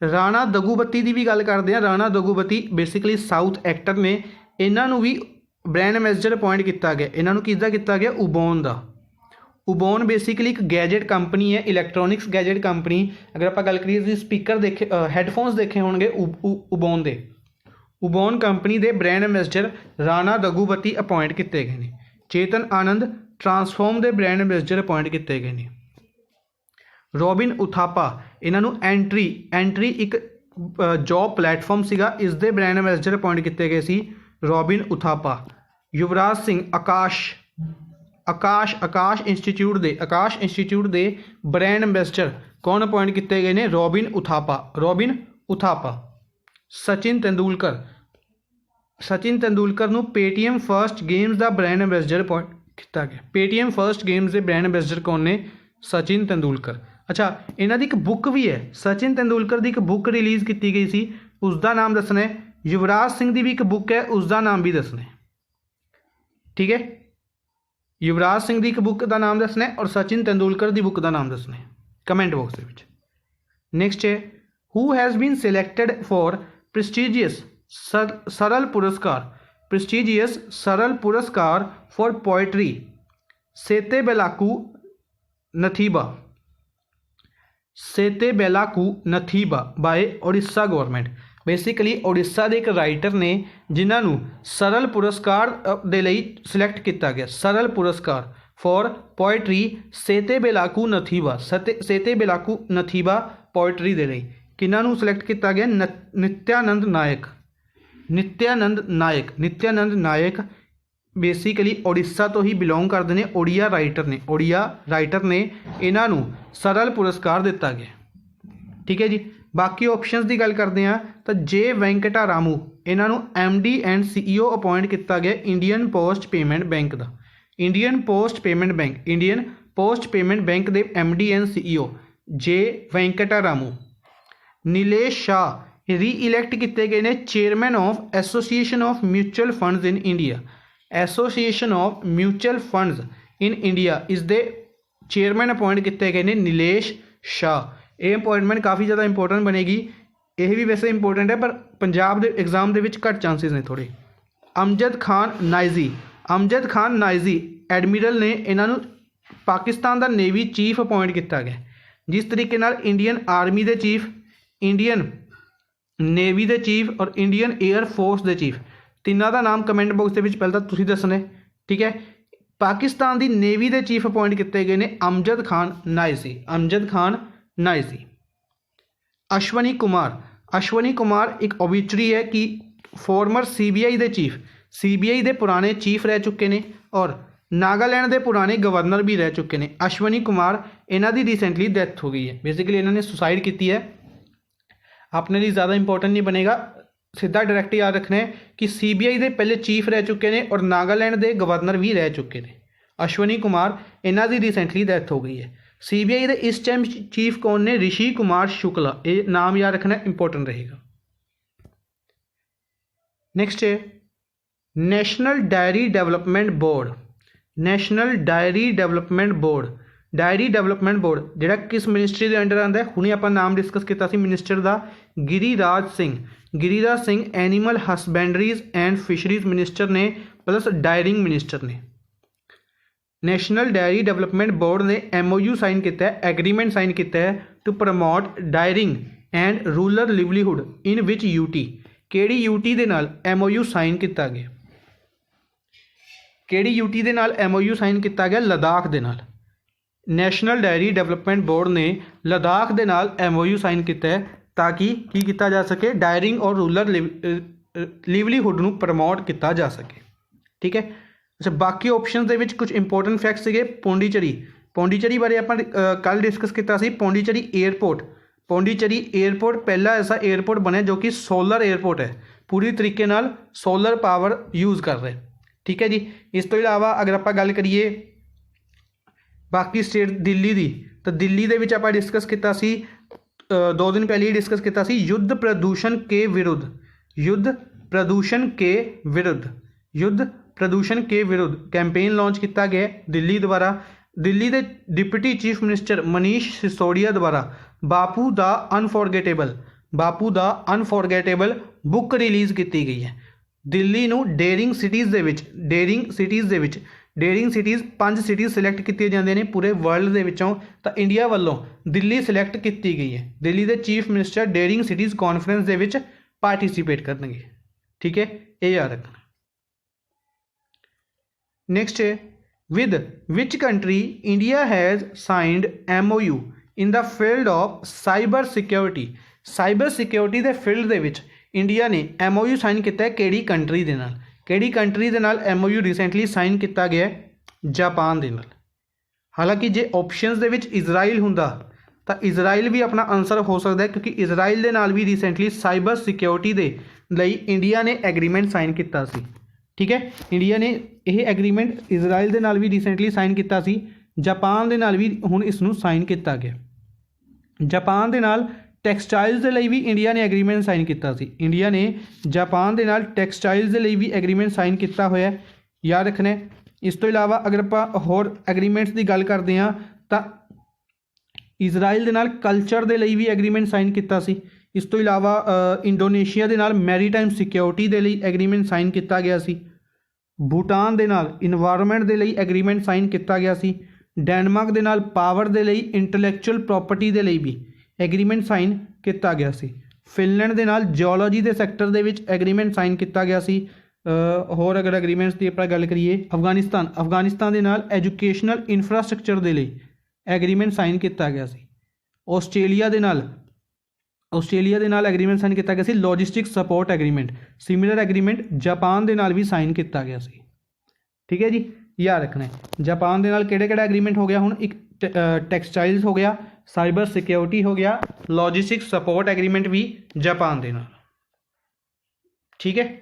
ਰਾਣਾ ਦਗੂਬਤੀ ਦੀ ਵੀ ਗੱਲ ਕਰਦੇ ਹਾਂ। ਰਾਣਾ ਦਗੂਬਤੀ ਬੇਸਿਕਲੀ ਸਾਊਥ ਐਕਟਰ ਨੇ, ਇਹਨਾਂ ਨੂੰ ਵੀ ਬ੍ਰਾਂਡ ਐਂਬੈਸਡਰ ਅਪॉइंट ਕੀਤਾ ਗਿਆ। ਇਹਨਾਂ ਨੂੰ ਕਿਸਦਾ ਕੀਤਾ ਗਿਆ? ਉਬੋਨ ਦਾ। ਉਬੋਨ ਬੇਸਿਕਲੀ ਇੱਕ ਗੈਜਟ ਕੰਪਨੀ ਹੈ, ਇਲੈਕਟ੍ਰੋਨਿਕਸ ਗੈਜਟ ਕੰਪਨੀ। ਅਗਰ ਆਪਾਂ ਗੱਲ ਕਰੀਏ ਤੁਸੀਂ ਸਪੀਕਰ ਦੇਖੇ, ਹੈਡਫੋਨਸ ਦੇਖੇ ਹੋਣਗੇ ਉਬੋਨ ਦੇ। ਉਬੋਨ ਕੰਪਨੀ ਦੇ ਬ੍ਰਾਂਡ ਐਂਬੈਸਡਰ ਰਾਣਾ ਦਗੂਬਤੀ ਅਪॉइंट ਕੀਤੇ ਗਏ ਨੇ। ਚੇਤਨ ਆਨੰਦ ਟਰਾਂਸਫਾਰਮ ਦੇ ਬ੍ਰਾਂਡ ਐਂਬੈਸਡਰ ਅਪॉइंट ਕੀਤੇ ਗਏ ਨੇ। ਰੋਬਿਨ ਉਥਾਪਾ, ਇਹਨਾਂ ਨੂੰ ਐਂਟਰੀ ਇੱਕ ਜੌਬ ਪਲੇਟਫਾਰਮ ਸੀਗਾ, ਇਸ ਦੇ ਬ੍ਰਾਂਡ ਐਂਬੈਸਡਰ ਅਪॉइंट ਕੀਤੇ ਗਏ ਸੀ ਰੋਬਿਨ ਉਥਾਪਾ। ਯੁਵਰਾਜ ਸਿੰਘ ਆਕਾਸ਼ ਇੰਸਟੀਚਿਊਟ ਦੇ ਬ੍ਰਾਂਡ ਐਂਬੈਸਡਰ ਕੌਣ ਅਪॉइंट ਕੀਤੇ ਗਏ ਨੇ? ਰੋਬਿਨ ਉਥਾਪਾ। ਸਚਿਨ ਤੇਂਦੁਲਕਰ ਨੂੰ ਪੇਟੀਐਮ ਫਸਟ ਗੇਮਸ ਦਾ ਬ੍ਰਾਂਡ ਐਂਬੈਸਡਰ ਅਪॉइंट ਕੀਤਾ ਗਿਆ। ਪੇਟੀਐਮ ਫਸਟ ਗੇਮਸ ਦੇ ਬ੍ਰਾਂਡ ਐਂਬੈਸਡਰ ਕੌਣ ਨੇ? ਸਚਿਨ ਤੇਂਦੁਲਕਰ। ਅੱਛਾ, ਇਹਨਾਂ ਦੀ ਇੱਕ ਬੁੱਕ ਵੀ ਹੈ, ਸਚਿਨ ਤੇਂਦੁਲਕਰ ਦੀ ਇੱਕ ਬੁੱਕ ਰਿਲੀਜ਼ ਕੀਤੀ ਗਈ ਸੀ, ਉਸ ਦਾ ਨਾਮ ਦੱਸਣਾ ਹੈ। ਯੁਵਰਾਜ ਸਿੰਘ ਦੀ ਵੀ ਇੱਕ ਬੁੱਕ ਹੈ, ਉਸ ਦਾ ਨਾਮ ਵੀ ਦੱਸਣਾ ਹੈ। ਠੀਕ ਹੈ, ਯੁਵਰਾਜ ਸਿੰਘ ਦੀ ਇੱਕ ਬੁੱਕ ਦਾ ਨਾਮ ਦੱਸਣਾ ਹੈ ਔਰ ਸਚਿਨ ਤੇਂਦੁਲਕਰ ਦੀ ਬੁੱਕ ਦਾ ਨਾਮ ਦੱਸਣਾ ਹੈ ਕਮੈਂਟ ਬਾਕਸ ਦੇ ਵਿੱਚ। ਨੈਕਸਟ ਹੈ, who has been selected for prestigious Sarala Puraskar for poetry Sethe Belaku Nathiba by Odisha government. Basically Odisha के एक राइटर ने जिन्होंने सरल पुरस्कार दे लई सिलेक्ट किया गया। सरल Puraskar for poetry Sethe Belaku नथीबा poetry दे लई किन्हों सिलेक्ट किया गया? नित्यानंद नायक बेसिकली ओडिशा तो ही बिलोंग करते हैं। ओडिया राइटर ने इन्हों सरल पुरस्कार दिता गया। ठीक है जी, बाकी ऑप्शंस की गल करते हैं तो जे वेंकटा रामू इन्हों MD एंड CEO अपॉइंट किया गया इंडियन पोस्ट पेमेंट बैंक का। इंडियन पोस्ट पेमेंट बैंक के MD एंड CEO जे वेंकटा रामू। नीलेश शाह री इलैक्ट किए गए हैं chairman of association of mutual funds in India. Association of mutual funds in India इस दे चेयरमैन अपॉइंट किए गए हैं नीलेश शाह। ये अपॉइंटमेंट काफ़ी ज़्यादा इंपोर्टेंट बनेगी। यह भी वैसे इंपोर्टेंट है पर पंजाब के एग्जाम के घट चांसिस ने थोड़े। अमजद खान नाइजी एडमिरल ने इन्हों पाकिस्तान का नेवी चीफ अपॉइंट किया गया। जिस तरीके इंडियन आर्मी के चीफ, इंडियन नेवी के चीफ और इंडियन एयर फोर्स के चीफ, तिनों का नाम कमेंट बॉक्स के पहले तो तुसीं दसना है। ठीक है, पाकिस्तान की नेवी के चीफ अपॉइंट किए गए हैं अमजद खान नाइजी। अश्वनी कुमार एक ऑबिचरी है कि फॉर्मर CBI के चीफ, CBI के पुराने चीफ रह चुके हैं और नागालैंड के पुराने गवर्नर भी रह चुके हैं। अश्वनी कुमार इन्हों की रिसेंटली डेथ हो गई है। बेसिकली इन्होंने सुसाइड की है। अपने लिए ज़्यादा इंपॉर्टेंट नहीं बनेगा, सीधा डायरैक्ट याद रखना है कि CBI के पहले चीफ रह चुके हैं और नागालैंड के गवर्नर भी रह चुके हैं। अश्वनी कुमार इन्हों की रिसेंटली डेथ हो गई है। CBI के इस टाइम चीफ कौन ने? ऋषि कुमार शुक्ला। ये नाम याद रखना इंपॉर्टेंट रहेगा। नेक्स्ट है नेशनल डायरी डेवलपमेंट बोर्ड जिहड़ा किस मिनिस्ट्री के अंडर आता है? हुणे आपां नाम डिस्कस किया सी मिनिस्टर का Giriraj Singh animal husbandries and fisheries minister ने प्लस डायरिंग मिनिस्टर ने। नेशनल डायरी डेवलपमेंट बोर्ड ने MOU साइन किया है, एग्रीमेंट साइन किया है to promote dairying and rural livelihood in which UT। केड़ी UT दे नाल MOU साइन किया गया? केड़ी UT दे नाल MOU साइन किया गया? लद्दाख दे नाल। नैशनल डायरी डेवलपमेंट बोर्ड ने लद्दाख के नाल MOU साइन किया है ताकि की किया जा सके? डायरिंग और रूरल लिवलीहुड को प्रमोट किया जा सके। ठीक है, अच्छा बाकी ऑप्शन के कुछ इंपोर्टेंट फैक्ट्स थे। पौंडीचेरी बारे आप कल डिस्कस किया सी। पौंडीचेरी एयरपोर्ट पहला ऐसा एयरपोर्ट बनया जो कि सोलर एयरपोर्ट है, पूरी तरीके नाल सोलर पावर यूज़ कर रहे। ठीक है जी, इस तो इलावा अगर आप गल करिए बाकी स्टेट दिल्ली की, तो दिल्ली के विच आपां डिस्कस किया सी 2 दिन पहले ही डिस्कस किया सी युद्ध प्रदूषण के विरुद्ध कैंपेन लॉन्च किया गया दिल्ली द्वारा। दिल्ली के deputy chief minister Manish Sisodia द्वारा बापू द ਬਾਪੂ ਦਾ ਅਨਫੋਰਗੇਟੇਬਲ ਬੁੱਕ ਰਿਲੀਜ਼ ਕੀਤੀ ਗਈ ਹੈ। ਦਿੱਲੀ ਨੂੰ ਡੇਰਿੰਗ ਸਿਟੀਜ਼ ਦੇ ਵਿੱਚ ਡੇਰਿੰਗ ਸਿਟੀਜ਼ 5 ਸਿਟੀਜ਼ ਸਿਲੈਕਟ ਕੀਤੀਆਂ ਜਾਂਦੀਆਂ ਨੇ ਪੂਰੇ ਵਰਲਡ ਦੇ ਵਿੱਚੋਂ, ਤਾਂ ਇੰਡੀਆ ਵੱਲੋਂ ਦਿੱਲੀ ਸਿਲੈਕਟ ਕੀਤੀ ਗਈ ਹੈ। ਦਿੱਲੀ ਦੇ ਚੀਫ ਮਿਨਿਸਟਰ ਡੇਰਿੰਗ ਸਿਟੀਜ਼ ਕਾਨਫਰੰਸ ਦੇ ਵਿੱਚ ਪਾਰਟੀਸਿਪੇਟ ਕਰਨਗੇ। ਠੀਕ ਹੈ, ਇਹ ਯਾਦ ਰੱਖਣਾ। ਨੈਕਸਟ ਹੈ with which country India has signed MOU in the field of cyber security। Cyber security ਦੇ ਫੀਲਡ ਦੇ ਵਿੱਚ ਇੰਡੀਆ ਨੇ MOU ਸਾਈਨ ਕੀਤਾ ਹੈ ਕਿਹੜੀ ਕੰਟਰੀ ਦੇ ਨਾਲ? ਕਿਹੜੀ ਕੰਟਰੀ ਦੇ ਨਾਲ MOU ਰੀਸੈਂਟਲੀ ਸਾਈਨ ਕੀਤਾ ਗਿਆ ਹੈ? ਜਾਪਾਨ ਦੇ ਨਾਲ। ਹਾਲਾਂਕਿ ਜੇ ਆਪਸ਼ਨਸ ਦੇ ਵਿੱਚ ਇਜ਼ਰਾਈਲ ਹੁੰਦਾ ਤਾਂ ਇਜ਼ਰਾਈਲ ਵੀ ਆਪਣਾ ਆਨਸਰ ਹੋ ਸਕਦਾ ਹੈ, ਕਿਉਂਕਿ ਇਜ਼ਰਾਈਲ ਦੇ ਨਾਲ ਵੀ ਰੀਸੈਂਟਲੀ ਸਾਈਬਰ ਸਿਕਿਉਰਿਟੀ ਦੇ ਲਈ ਇੰਡੀਆ ਨੇ ਐਗਰੀਮੈਂਟ ਸਾਈਨ ਕੀਤਾ ਸੀ। ਠੀਕ ਹੈ, ਇੰਡੀਆ ਨੇ ਇਹ ਐਗਰੀਮੈਂਟ ਇਜ਼ਰਾਈਲ ਦੇ ਨਾਲ ਵੀ ਰੀਸੈਂਟਲੀ ਸਾਈਨ ਕੀਤਾ ਸੀ। ਜਾਪਾਨ ਦੇ ਨਾਲ ਵੀ ਹੁਣ ਇਸ ਨੂੰ ਸਾਈਨ ਕੀਤਾ ਗਿਆ। ਜਾਪਾਨ ਦੇ ਨਾਲ ਟੈਕਸਟਾਈਲਸ ਦੇ ਲਈ ਵੀ ਇੰਡੀਆ ਨੇ ਐਗਰੀਮੈਂਟ ਸਾਈਨ ਕੀਤਾ ਸੀ। ਇੰਡੀਆ ਨੇ ਜਾਪਾਨ ਦੇ ਨਾਲ ਟੈਕਸਟਾਈਲਸ ਦੇ ਲਈ ਵੀ ਐਗਰੀਮੈਂਟ ਸਾਈਨ ਕੀਤਾ ਹੋਇਆ, ਯਾਦ ਰੱਖਣਾ। ਇਸ ਤੋਂ ਇਲਾਵਾ ਅਗਰ ਆਪਾਂ ਹੋਰ ਐਗਰੀਮੈਂਟਸ ਦੀ ਗੱਲ ਕਰਦੇ ਹਾਂ ਤਾਂ ਇਜ਼ਰਾਈਲ ਦੇ ਨਾਲ ਕਲਚਰ ਦੇ ਲਈ ਵੀ ਐਗਰੀਮੈਂਟ ਸਾਈਨ ਕੀਤਾ ਸੀ। ਇਸ ਤੋਂ ਇਲਾਵਾ ਇੰਡੋਨੇਸ਼ੀਆ ਦੇ ਨਾਲ ਮੈਰੀਟਾਈਮ ਸਿਕਿਉਰਿਟੀ ਦੇ ਲਈ ਐਗਰੀਮੈਂਟ ਸਾਈਨ ਕੀਤਾ ਗਿਆ ਸੀ। ਭੂਟਾਨ ਦੇ ਨਾਲ ਇਨਵਾਇਰਨਮੈਂਟ ਦੇ ਲਈ ਐਗਰੀਮੈਂਟ ਸਾਈਨ ਕੀਤਾ ਗਿਆ ਸੀ। ਡੈਨਮਾਰਕ ਦੇ ਨਾਲ ਪਾਵਰ ਦੇ ਲਈ ਇੰਟੈਲੈਕਚੁਅਲ ਪ੍ਰੋਪਰਟੀ ਦੇ ਲਈ ਵੀ ਐਗਰੀਮੈਂਟ ਸਾਈਨ ਕੀਤਾ ਗਿਆ ਸੀ। ਫਿਨਲੈਂਡ ਦੇ ਨਾਲ ਜਿਓਲੋਜੀ ਦੇ ਸੈਕਟਰ ਦੇ ਵਿੱਚ ਐਗਰੀਮੈਂਟ ਸਾਈਨ ਕੀਤਾ ਗਿਆ ਸੀ। ਹੋਰ ਅਗਰ ਐਗਰੀਮੈਂਟਸ ਦੀ ਆਪਾਂ ਗੱਲ ਕਰੀਏ, ਅਫਗਾਨਿਸਤਾਨ ਦੇ ਨਾਲ ਐਜੂਕੇਸ਼ਨਲ ਇਨਫਰਾਸਟਰਕਚਰ ਦੇ ਲਈ ਐਗਰੀਮੈਂਟ ਸਾਈਨ ਕੀਤਾ ਗਿਆ ਸੀ। ਆਸਟ੍ਰੇਲੀਆ ਦੇ ਨਾਲ ਐਗਰੀਮੈਂਟ ਸਾਈਨ ਕੀਤਾ ਗਿਆ ਸੀ logistic support agreement. Similar agreement Japan ਦੇ ਨਾਲ ਵੀ ਸਾਈਨ ਕੀਤਾ ਗਿਆ ਸੀ। ਠੀਕ ਹੈ ਜੀ, ਯਾਦ ਰੱਖਣਾ ਹੈ। ਜਾਪਾਨ ਦੇ ਨਾਲ ਕਿਹੜਾ ਐਗਰੀਮੈਂਟ ਹੋ ਗਿਆ? ਹੁਣ ਇੱਕ ਟੈਕਸਟਾਈਲਸ ਹੋ ਗਿਆ, ਸਾਈਬਰ ਸਿਕਿਉਰਿਟੀ ਹੋ ਗਿਆ, ਲੌਜਿਸਟਿਕ ਸਪੋਰਟ ਐਗਰੀਮੈਂਟ ਵੀ ਜਾਪਾਨ ਦੇ ਨਾਲ। ਠੀਕ ਹੈ,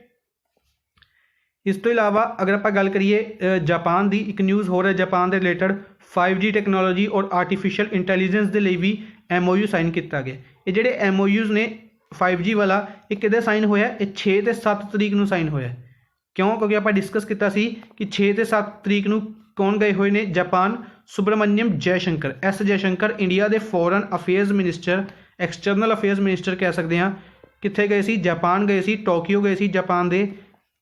ਇਸ ਤੋਂ ਇਲਾਵਾ ਅਗਰ ਆਪਾਂ ਗੱਲ ਕਰੀਏ ਜਾਪਾਨ ਦੀ, ਇੱਕ ਨਿਊਜ਼ ਹੋ ਰਿਹਾ ਜਾਪਾਨ ਦੇ ਰਿਲੇਟਡ 5G ਟੈਕਨੋਲੋਜੀ ਔਰ ਆਰਟੀਫਿਸ਼ੀਅਲ ਇੰਟੈਲੀਜੈਂਸ ਦੇ ਲਈ ਵੀ MOU ਸਾਈਨ ਕੀਤਾ ਗਿਆ। ਇਹ ਜਿਹੜੇ MOUs ਨੇ 5G ਵਾਲਾ, ਇਹ ਕਿਹਦੇ ਸਾਈਨ ਹੋਇਆ? ਇਹ 6 ਤੇ 7 ਤਰੀਕ ਨੂੰ ਸਾਈਨ ਹੋਇਆ। ਕਿਉਂ? ਕਿਉਂਕਿ ਆਪਾਂ ਡਿਸਕਸ ਕੀਤਾ ਸੀ ਕਿ 6 ਤੇ 7 ਤਰੀਕ ਨੂੰ ਕੌਣ ਗਏ ਹੋਏ ਨੇ? Japan. Subrahmanyam Jaishankar, S Jaishankar, India ਦੇ foreign affairs minister, external affairs minister ਕਹਿ ਸਕਦੇ ਹਾਂ। ਕਿੱਥੇ ਗਏ ਸੀ? ਜਾਪਾਨ ਗਏ ਸੀ, ਟੋਕੀਓ ਗਏ ਸੀ ਜਾਪਾਨ ਦੇ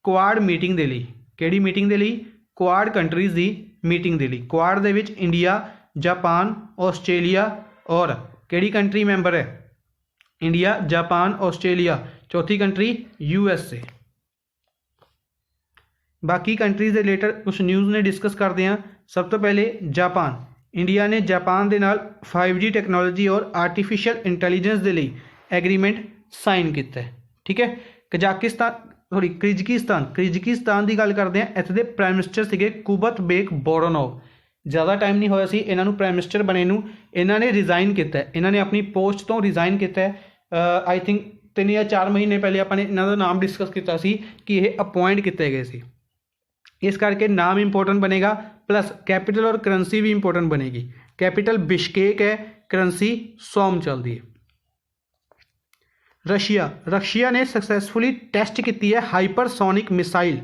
ਕੁਆਡ ਮੀਟਿੰਗ ਦੇ ਲਈ। ਕਿਹੜੀ ਮੀਟਿੰਗ ਦੇ ਲਈ? ਕੁਆਡ ਕੰਟਰੀਜ਼ ਦੀ ਮੀਟਿੰਗ ਦੇ ਲਈ। ਕੁਆਡ ਦੇ ਵਿੱਚ ਇੰਡੀਆ, ਜਾਪਾਨ, ਆਸਟ੍ਰੇਲੀਆ ਔਰ ਕਿਹੜੀ ਕੰਟਰੀ ਮੈਂਬਰ ਹੈ? India, Japan, Australia. ਚੌਥੀ ਕੰਟਰੀ USA। ਬਾਕੀ ਕੰਟਰੀਜ਼ ਦੇ ਰਿਲੇਟਡ ਕੁਛ ਨਿਊਜ਼ ਨੇ, ਡਿਸਕਸ ਕਰਦੇ ਹਾਂ। ਸਭ ਤੋਂ ਪਹਿਲੇ ਜਾਪਾਨ। ਇੰਡੀਆ ਨੇ ਜਾਪਾਨ ਦੇ ਨਾਲ 5G ਟੈਕਨੋਲੋਜੀ ਔਰ ਆਰਟੀਫਿਸ਼ੀਅਲ ਇੰਟੈਲੀਜੈਂਸ ਦੇ ਲਈ ਐਗਰੀਮੈਂਟ ਸਾਈਨ ਕੀਤਾ ਹੈ। ਠੀਕ ਹੈ, ਕਜ਼ਾਕਿਸਤਾਨ ਦੀ ਗੱਲ ਕਰਦੇ ਹਾਂ। ਇੱਥੇ ਦੇ ਪ੍ਰਾਈਮ ਮਿਨਿਸਟਰ ਸੀਗੇ ਕੁਬਤਬੇਕ ਬੋਰੋਨੋਵ। ਜ਼ਿਆਦਾ ਟਾਈਮ ਨਹੀਂ ਹੋਇਆ ਸੀ ਇਹਨਾਂ ਨੂੰ ਪ੍ਰਾਈਮ ਮਿਨਿਸਟਰ ਬਣੇ ਨੂੰ, ਇਹਨਾਂ ਨੇ ਰਿਜ਼ਾਈਨ ਕੀਤਾ। ਇਹਨਾਂ ਨੇ ਆਪਣੀ ਪੋਸਟ ਤੋਂ ਰਿਜ਼ਾਈਨ ਕੀਤਾ। ਆਈ ਥਿੰਕ 3 ਜਾਂ 4 ਮਹੀਨੇ ਪਹਿਲੇ ਆਪਾਂ ਨੇ ਇਹਨਾਂ ਦਾ ਨਾਮ ਡਿਸਕਸ ਕੀਤਾ ਸੀ ਕਿ ਇਹ ਅਪੁਆਇੰਟ ਕੀਤੇ ਗਏ ਸੀ। ਇਸ ਕਰਕੇ ਨਾਮ ਇੰਪੋਰਟੈਂਟ ਬਣੇਗਾ, ਪਲੱਸ ਕੈਪੀਟਲ ਔਰ ਕਰੰਸੀ ਵੀ ਇੰਪੋਰਟੈਂਟ ਬਣੇਗੀ। ਕੈਪੀਟਲ ਬਿਸ਼ਕੇਕ ਹੈ, ਕਰੰਸੀ ਸੋਮ ਚੱਲਦੀ ਹੈ। ਰਸ਼ੀਆ ਨੇ ਸਕਸੈਸਫੁਲੀ ਟੈਸਟ ਕੀਤੀ ਹੈ ਹਾਈਪਰਸੋਨਿਕ ਮਿਸਾਈਲ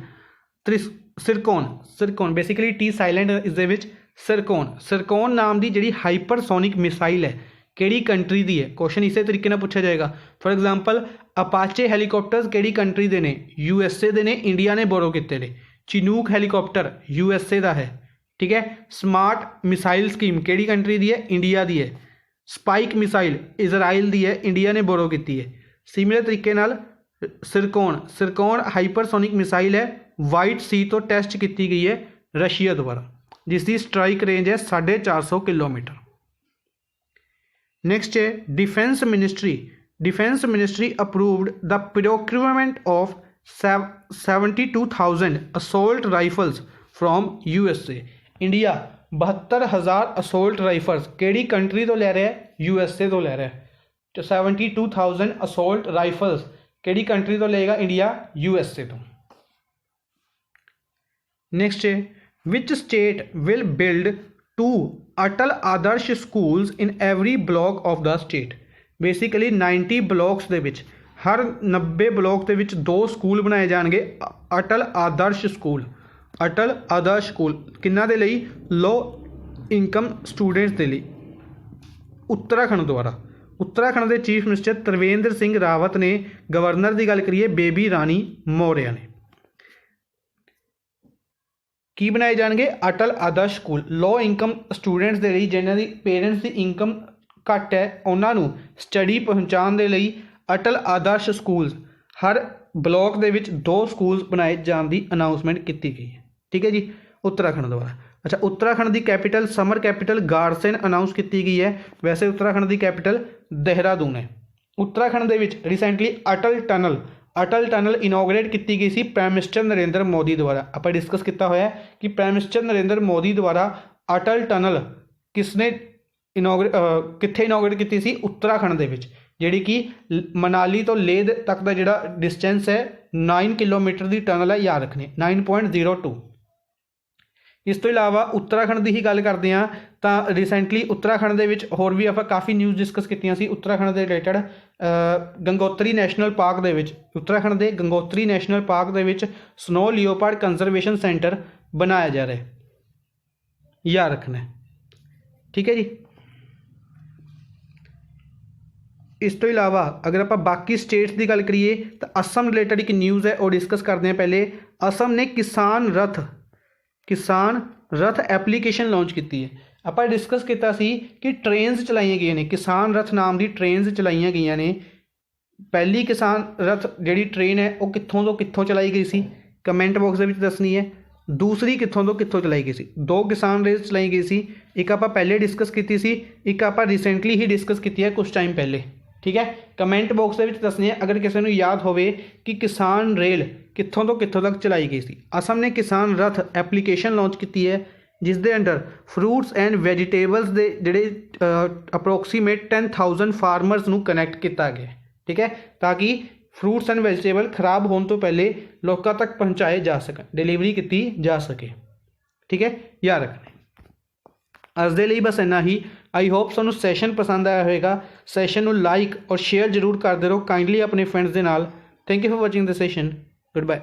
ਸਿਰਕੋਨ ਬੇਸਿਕਲੀ ਟੀ ਸਾਇਲੈਂਟ ਇਸ ਦੇ ਵਿੱਚ ਸਿਰਕੋਨ ਨਾਮ ਦੀ ਜਿਹੜੀ ਹਾਈਪਰਸੋਨਿਕ ਮਿਸਾਈਲ ਹੈ, ਕਿਹੜੀ ਕੰਟਰੀ ਦੀ ਹੈ? ਕੁਐਸਚਨ ਇਸੇ ਤਰੀਕੇ ਨਾਲ ਪੁੱਛਿਆ ਜਾਏਗਾ। ਫॉर ਐਗਜ਼ਾਮਪਲ ਅਪਾਚੇ ਹੈਲੀਕਾਪਟਰਸ ਕਿਹੜੀ ਕੰਟਰੀ ਦੇ ਨੇ? USA ਦੇ ਨੇ, ਇੰਡੀਆ ਨੇ ਬੋਰੋ ਕੀਤੇ ਨੇ। ਚਿਨੂਕ ਹੈਲੀਕਾਪਟਰ USA ਦਾ ਹੈ। ਠੀਕ ਹੈ, ਸਮਾਰਟ ਮਿਸਾਈਲ ਸਕੀਮ ਕਿਹੜੀ ਕੰਟਰੀ ਦੀ ਹੈ? ਇੰਡੀਆ ਦੀ ਹੈ। ਸਪਾਈਕ ਮਿਸਾਈਲ ਇਜ਼ਰਾਈਲ ਦੀ ਹੈ, ਇੰਡੀਆ ਨੇ ਬੋਰੋ ਕੀਤੀ ਹੈ। ਸਿਮਿਲਰ ਤਰੀਕੇ ਨਾਲ ਸਿਰਕੋਨ ਹਾਈਪਰਸੋਨਿਕ ਮਿਸਾਈਲ ਹੈ, ਵਾਈਟ ਸੀ ਤੋਂ ਟੈਸਟ ਕੀਤੀ ਗਈ ਹੈ ਰਸ਼ੀਆ ਦੁਆਰਾ, ਜਿਸ ਦੀ ਸਟ੍ਰਾਈਕ ਰੇਂਜ ਹੈ 450 ਕਿਲੋਮੀਟਰ। ਨੈਕਸਟ ਹੈ defence ministry approved the procurement of 72,000 assault rifles from USA। India 72,000 assault rifles ਕਿਹੜੀ ਕੰਟਰੀ ਤੋਂ ਲੈ ਰਿਹਾ ਹੈ? USA ਤੋਂ ਲੈ ਰਿਹਾ ਹੈ। 72,000 असोल्ट राइफल्स ਕਿਹੜੀ ਕੰਟਰੀ ਤੋਂ ਲਏਗਾ? ਇੰਡੀਆ, USA ਤੋਂ। ਨੈਕਸਟ ਹੈ which state will build 2 Atal Adarsh schools in every block of the state. Basically 90 blocks ਦੇ ਵਿੱਚ, ਹਰ 90 ਬਲਾਕ ਦੇ ਵਿੱਚ 2 ਸਕੂਲ ਬਣਾਏ ਜਾਣਗੇ ਅਟਲ ਆਦਰਸ਼ ਸਕੂਲ। ਕਿੰਨਾ ਦੇ ਲਈ? ਲੋ ਇਨਕਮ ਸਟੂਡੈਂਟਸ ਦੇ ਲਈ। ਉੱਤਰਾਖੰਡ ਦੁਆਰਾ उत्तराखंड के चीफ मिनिस्टर त्रिवेंद्र सिंह रावत ने, गवर्नर की गल करिए बेबी रानी मौर्य ने। की बनाए जाएंगे? अटल आदर्श स्कूल। लो इनकम स्टूडेंट्स के लिए, जिन्हों की पेरेंट्स की इनकम घट है, उन्होंने स्टडी पहुँचाने के लिए अटल आदर्श स्कूल हर ब्लॉक के 2 स्कूल बनाए जाने की अनाउंसमेंट की गई है। ठीक है जी, उत्तराखंड द्वारा। अच्छा, उत्तराखंड की कैपिटल, समर कैपिटल गारसेन अनाउंस की गई है। वैसे उत्तराखंड की कैपिटल देहरादून है। उत्तराखंड के रिसेंटली अटल टनल इनोग्रेट की गई C prime minister Narendra Modi द्वारा। आप डिस्कस किया होया कि प्राइम मिनिस्टर नरेंद्र मोदी द्वारा अटल टनल किसने कित्थे इनोग्रेट की सी? उत्तराखंड के जिहड़ी कि मनाली तो लेह तक का जिहड़ा डिस्टेंस है 9 किलोमीटर की टनल है, याद रखने 9.02। इस तो इलावा उत्तराखंड की ही गल करते हैं तो रिसेंटली उत्तराखंड के होर भी आप काफ़ी न्यूज़ डिस्कस की उत्तराखंड के रिलेटेड। गंगोत्री नैशनल पार्क के उत्तराखंड के गंगोत्री नैशनल पार्क के स्नो लियोपार्ड कंजरवेशन सेंटर बनाया जा रहा है, याद रखना है। ठीक है जी। इस तो इलावा अगर आप बाकी स्टेट्स की गल करिए तो असम रिलेटेड एक न्यूज़ है, वो डिस्कस करते हैं। पहले असम ने किसान रथ एप्लीकेशन लॉन्च की है। आप डिस्कस किया कि ट्रेनस चलाई गई ने, किसान रथ नाम की ट्रेनस चलाई गई ने। पहली किसान रथ जी ट्रेन है वो कितों तो कितों चलाई गई सी, कमेंट बॉक्स में दसनी है। दूसरी कितों तो कितों चलाई गई सी? 2 किसान रेस चलाई गई सी। एक आप पहले डिस्कस की सी, एक आप रिसेंटली ही डिस्कस की है कुछ टाइम पहले। ठीक है, कमेंट बॉक्स में दसनी है अगर किसी को याद हो कि किसान रेल कितों तो कितों तक चलाई गई सी। असम ने किसान रथ एप्लीकेशन लॉन्च की है, जिस दे अंडर फ्रूट्स एंड वैजीटेबल्स के जोड़े अप्रोक्सीमेट 10,000 फार्मर्स को कनैक्ट किया गया। ठीक है, ताकि फ्रूट्स एंड वैजीटेबल खराब होने तो पहले लोगों तक पहुँचाए जा सकें, डिलीवरी की जा सके। ठीक है, याद रखना। अज दे लिए बस इन्ना ही। आई होप तुहानू सैशन पसंद आया होगा। सैशन को लाइक और शेयर जरूर करते रहो काइंडली अपने फ्रेंड्स के नाल। Thank you for watching the session. Good bye.